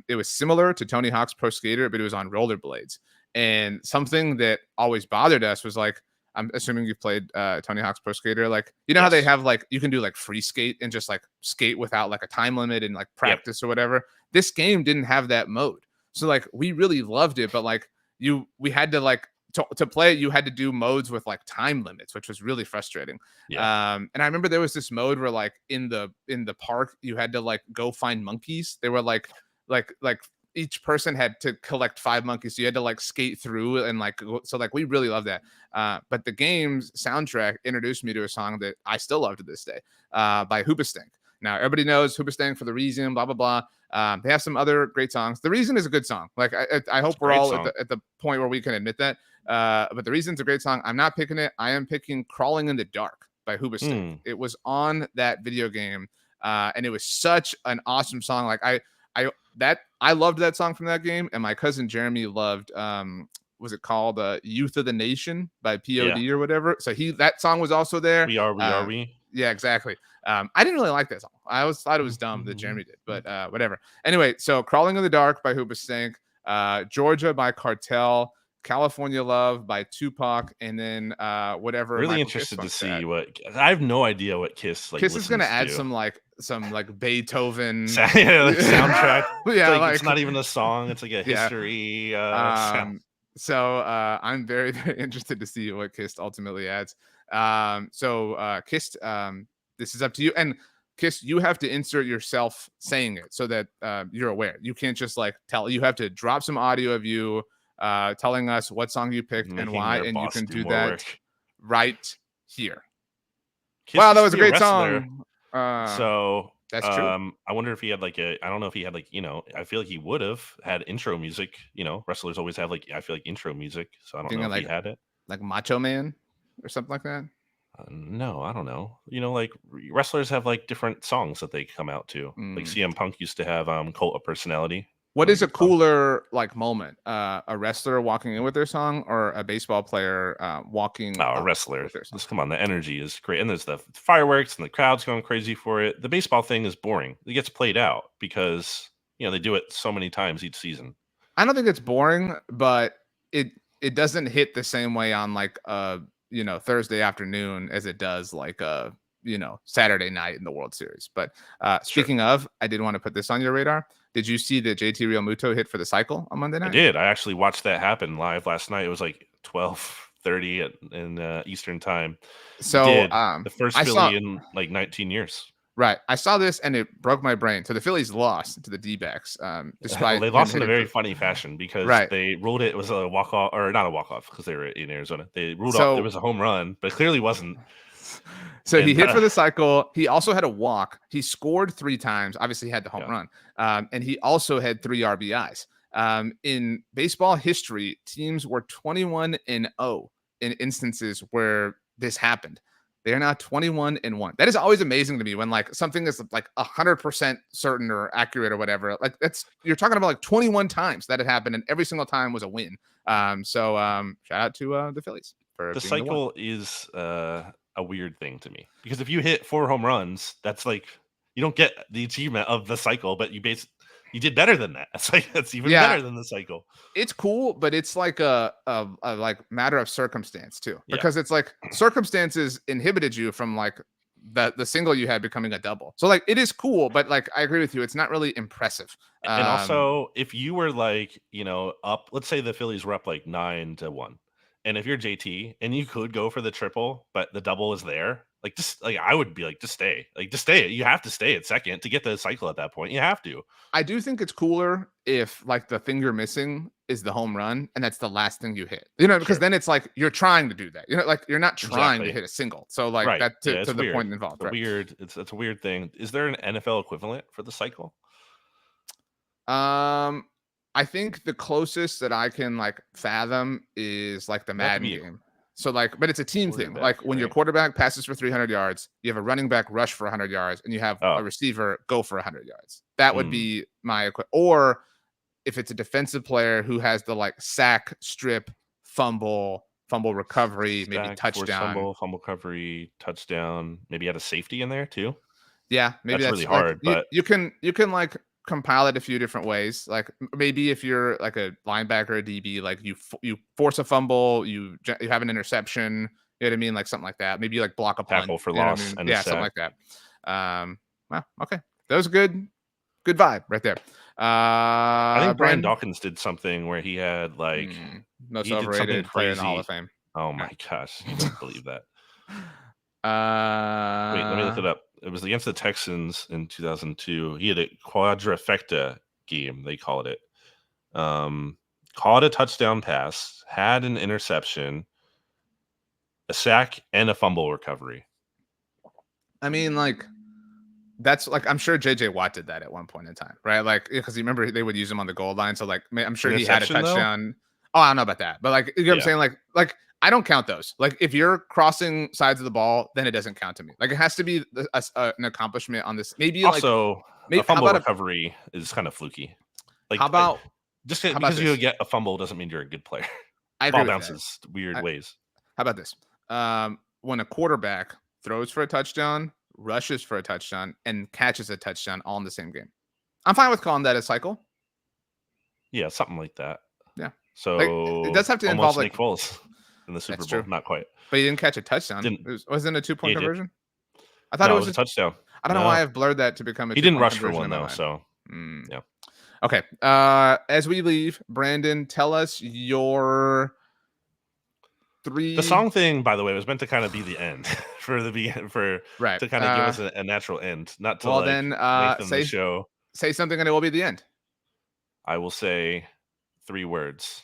It was similar to Tony Hawk's Pro Skater, but it was on rollerblades. And something that always bothered us was like, I'm assuming you've played Tony Hawk's Pro Skater. Like, you know how they Yes. have like you can do like free skate and just like skate without like a time limit and like Yep. practice or whatever. This game didn't have that mode. So like we really loved it, but like we had to like to play it, you had to do modes with like time limits, which was really frustrating. Yeah. And I remember there was this mode where like in the park, you had to like go find monkeys. They were like each person had to collect 5 monkeys. So you had to like skate through and like so like we really love that. But the game's soundtrack introduced me to a song that I still love to this day, by Hoobastank. Now everybody knows Hoobastank for the reason, blah blah blah. They have some other great songs. The Reason is a good song. Like I hope we're all at the point where we can admit that. But The Reason's a great song. I'm not picking it. I am picking Crawling in the Dark by Hoobastank. It was on that video game, and it was such an awesome song. Like I loved that song from that game, and my cousin Jeremy loved was it called Youth of the Nation by POD or whatever. So that song was also there. We are we. Yeah, exactly. I didn't really like that song. I always thought it was dumb that Jeremy did, but whatever. Anyway, so Crawling in the Dark by Hoobastank, Georgia by Cartel, California Love by Tupac, and then whatever. Really Michael interested Kiss to see at. what I have no idea what Kiss like. Kiss is gonna add to. some Beethoven soundtrack. Yeah, it's not even a song, it's like a history sound. So I'm very, very interested to see what Kiss ultimately adds. Kiss, this is up to you. And Kiss, you have to insert yourself saying it so that you're aware. You can't just like tell. You have to drop some audio of you telling us what song you picked and why, and you can do that right here. Kiss wow, that was a great song. So that's true. I wonder if he had like I don't know if he had like, I feel like he would have had intro music. Wrestlers always have like, I feel like intro music. So I don't know if he had it. Like Macho Man or something like that. No, I don't know. Like wrestlers have like different songs that they come out to. Like CM Punk used to have Cult of Personality. What is a cooler like moment? A wrestler walking in with their song, or a baseball player walking? A wrestler. Just come on, the energy is great, and there's the fireworks and the crowd's going crazy for it. The baseball thing is boring. It gets played out because they do it so many times each season. I don't think it's boring, but it doesn't hit the same way on like Thursday afternoon as it does like Saturday night in the World Series. But speaking of, I did want to put this on your radar. Did you see that JT Realmuto hit for the cycle on Monday night? I did. I actually watched that happen live last night. It was like 12:30 in Eastern time. So the first Philly in like 19 years. Right. I saw this and it broke my brain. So the Phillies lost to the D-backs. Despite they lost in a very funny fashion because they ruled it was a walk-off, or not a walk-off because they were in Arizona. They ruled off there was a home run, but it clearly wasn't. So he hit for the cycle. He also had a walk. He scored 3 times. Obviously, he had the home run. And he also had 3 RBIs. In baseball history, teams were 21-0 in instances where this happened. They are now 21-1. That is always amazing to me when like something is like 100% certain or accurate or whatever. Like you're talking about like 21 times that it happened, and every single time was a win. Shout out to the Phillies for the cycle is a weird thing to me because if you hit 4 home runs, that's like you don't get the achievement of the cycle, but you did better than that. That's even better than the cycle. It's cool, but it's like a like matter of circumstance too, because it's like circumstances inhibited you from like the single you had becoming a double. So like it is cool, but like I agree with you, it's not really impressive. And also, if you were like up, let's say the Phillies were up like 9-1, And if you're JT and you could go for the triple, but the double is there, like just like I would be like, just stay. Like just stay. You have to stay at second to get the cycle at that point. You have to. I do think it's cooler if like the thing you're missing is the home run and that's the last thing you hit. Because Sure. then it's like you're trying to do that. Like you're not trying to Exactly. hit a single. So like Right. that Yeah, to it's the weird. point involved, The right? weird. It's a weird thing. Is there an NFL equivalent for the cycle? I think the closest that I can like fathom is like the That could Madden be a game. So like, but it's a team thing. quarterback, Like when your right? quarterback passes for 300 yards, you have a running back rush for 100 yards, and you have a Oh, receiver go for 100 yards. That would mm. be my or if it's a defensive player who has the like sack, strip, fumble recovery, maybe Sack, force touchdown. fumble recovery, touchdown. Maybe add a safety in there too. Yeah, maybe That's really that's like hard, you but you can like compile it a few different ways. Like maybe if you're like a linebacker or DB, like you force a fumble, you have an interception. You know what I mean? Like something like that. Maybe you like block a punt. tackle for You know what I loss mean? and a Yeah, something sack. like that. Well, okay, that was a good vibe right there. I think Brian Brandon, Dawkins did something where he had like most he did something overrated player in the Hall of crazy. Fame. Oh Yeah. my gosh, you don't believe that. Wait, let me look Uh, it up. It was against the Texans in 2002. He had a quadrifecta game, they called it. Caught a touchdown pass, had an interception, a sack, and a fumble recovery. I mean, like that's like I'm sure JJ Watt did that at one point in time, right? Like because you remember they would use him on the goal line, so like I'm sure he had a Interception though? touchdown. Oh, I don't know about that, but like you know what I'm Yeah. saying, like I don't count those. Like if you're crossing sides of the ball, then it doesn't count to me. Like it has to be an accomplishment on this. Maybe like Also, a maybe how fumble about a recovery is kind of fluky. how Like about just how about because you this? get a fumble doesn't mean you're a good player. I agree Ball with that. bounces weird I, ways. how about this? When a quarterback throws for a touchdown, rushes for a touchdown, and catches a touchdown all in the same game, I'm fine with calling that a cycle. Yeah, something like that. Yeah. Like it So does have to involve almost like Nick Foles in the Super that's Bowl. true. Not quite. But he didn't catch a touchdown. Didn't. Wasn't a Yeah, two-point he did. conversion? I thought it No, it was was a touchdown. I don't know why No, I've blurred that to become a he didn't two-point rush for conversion one in my though. mind. So Mm. yeah. Okay. As we leave, Brandon, tell us your The 3 song thing, by the way, was meant to kind of be the end for right. to kind of give us a natural end, not to Well like then, lengthen the show. say something and it will be the end. I will say 3 words.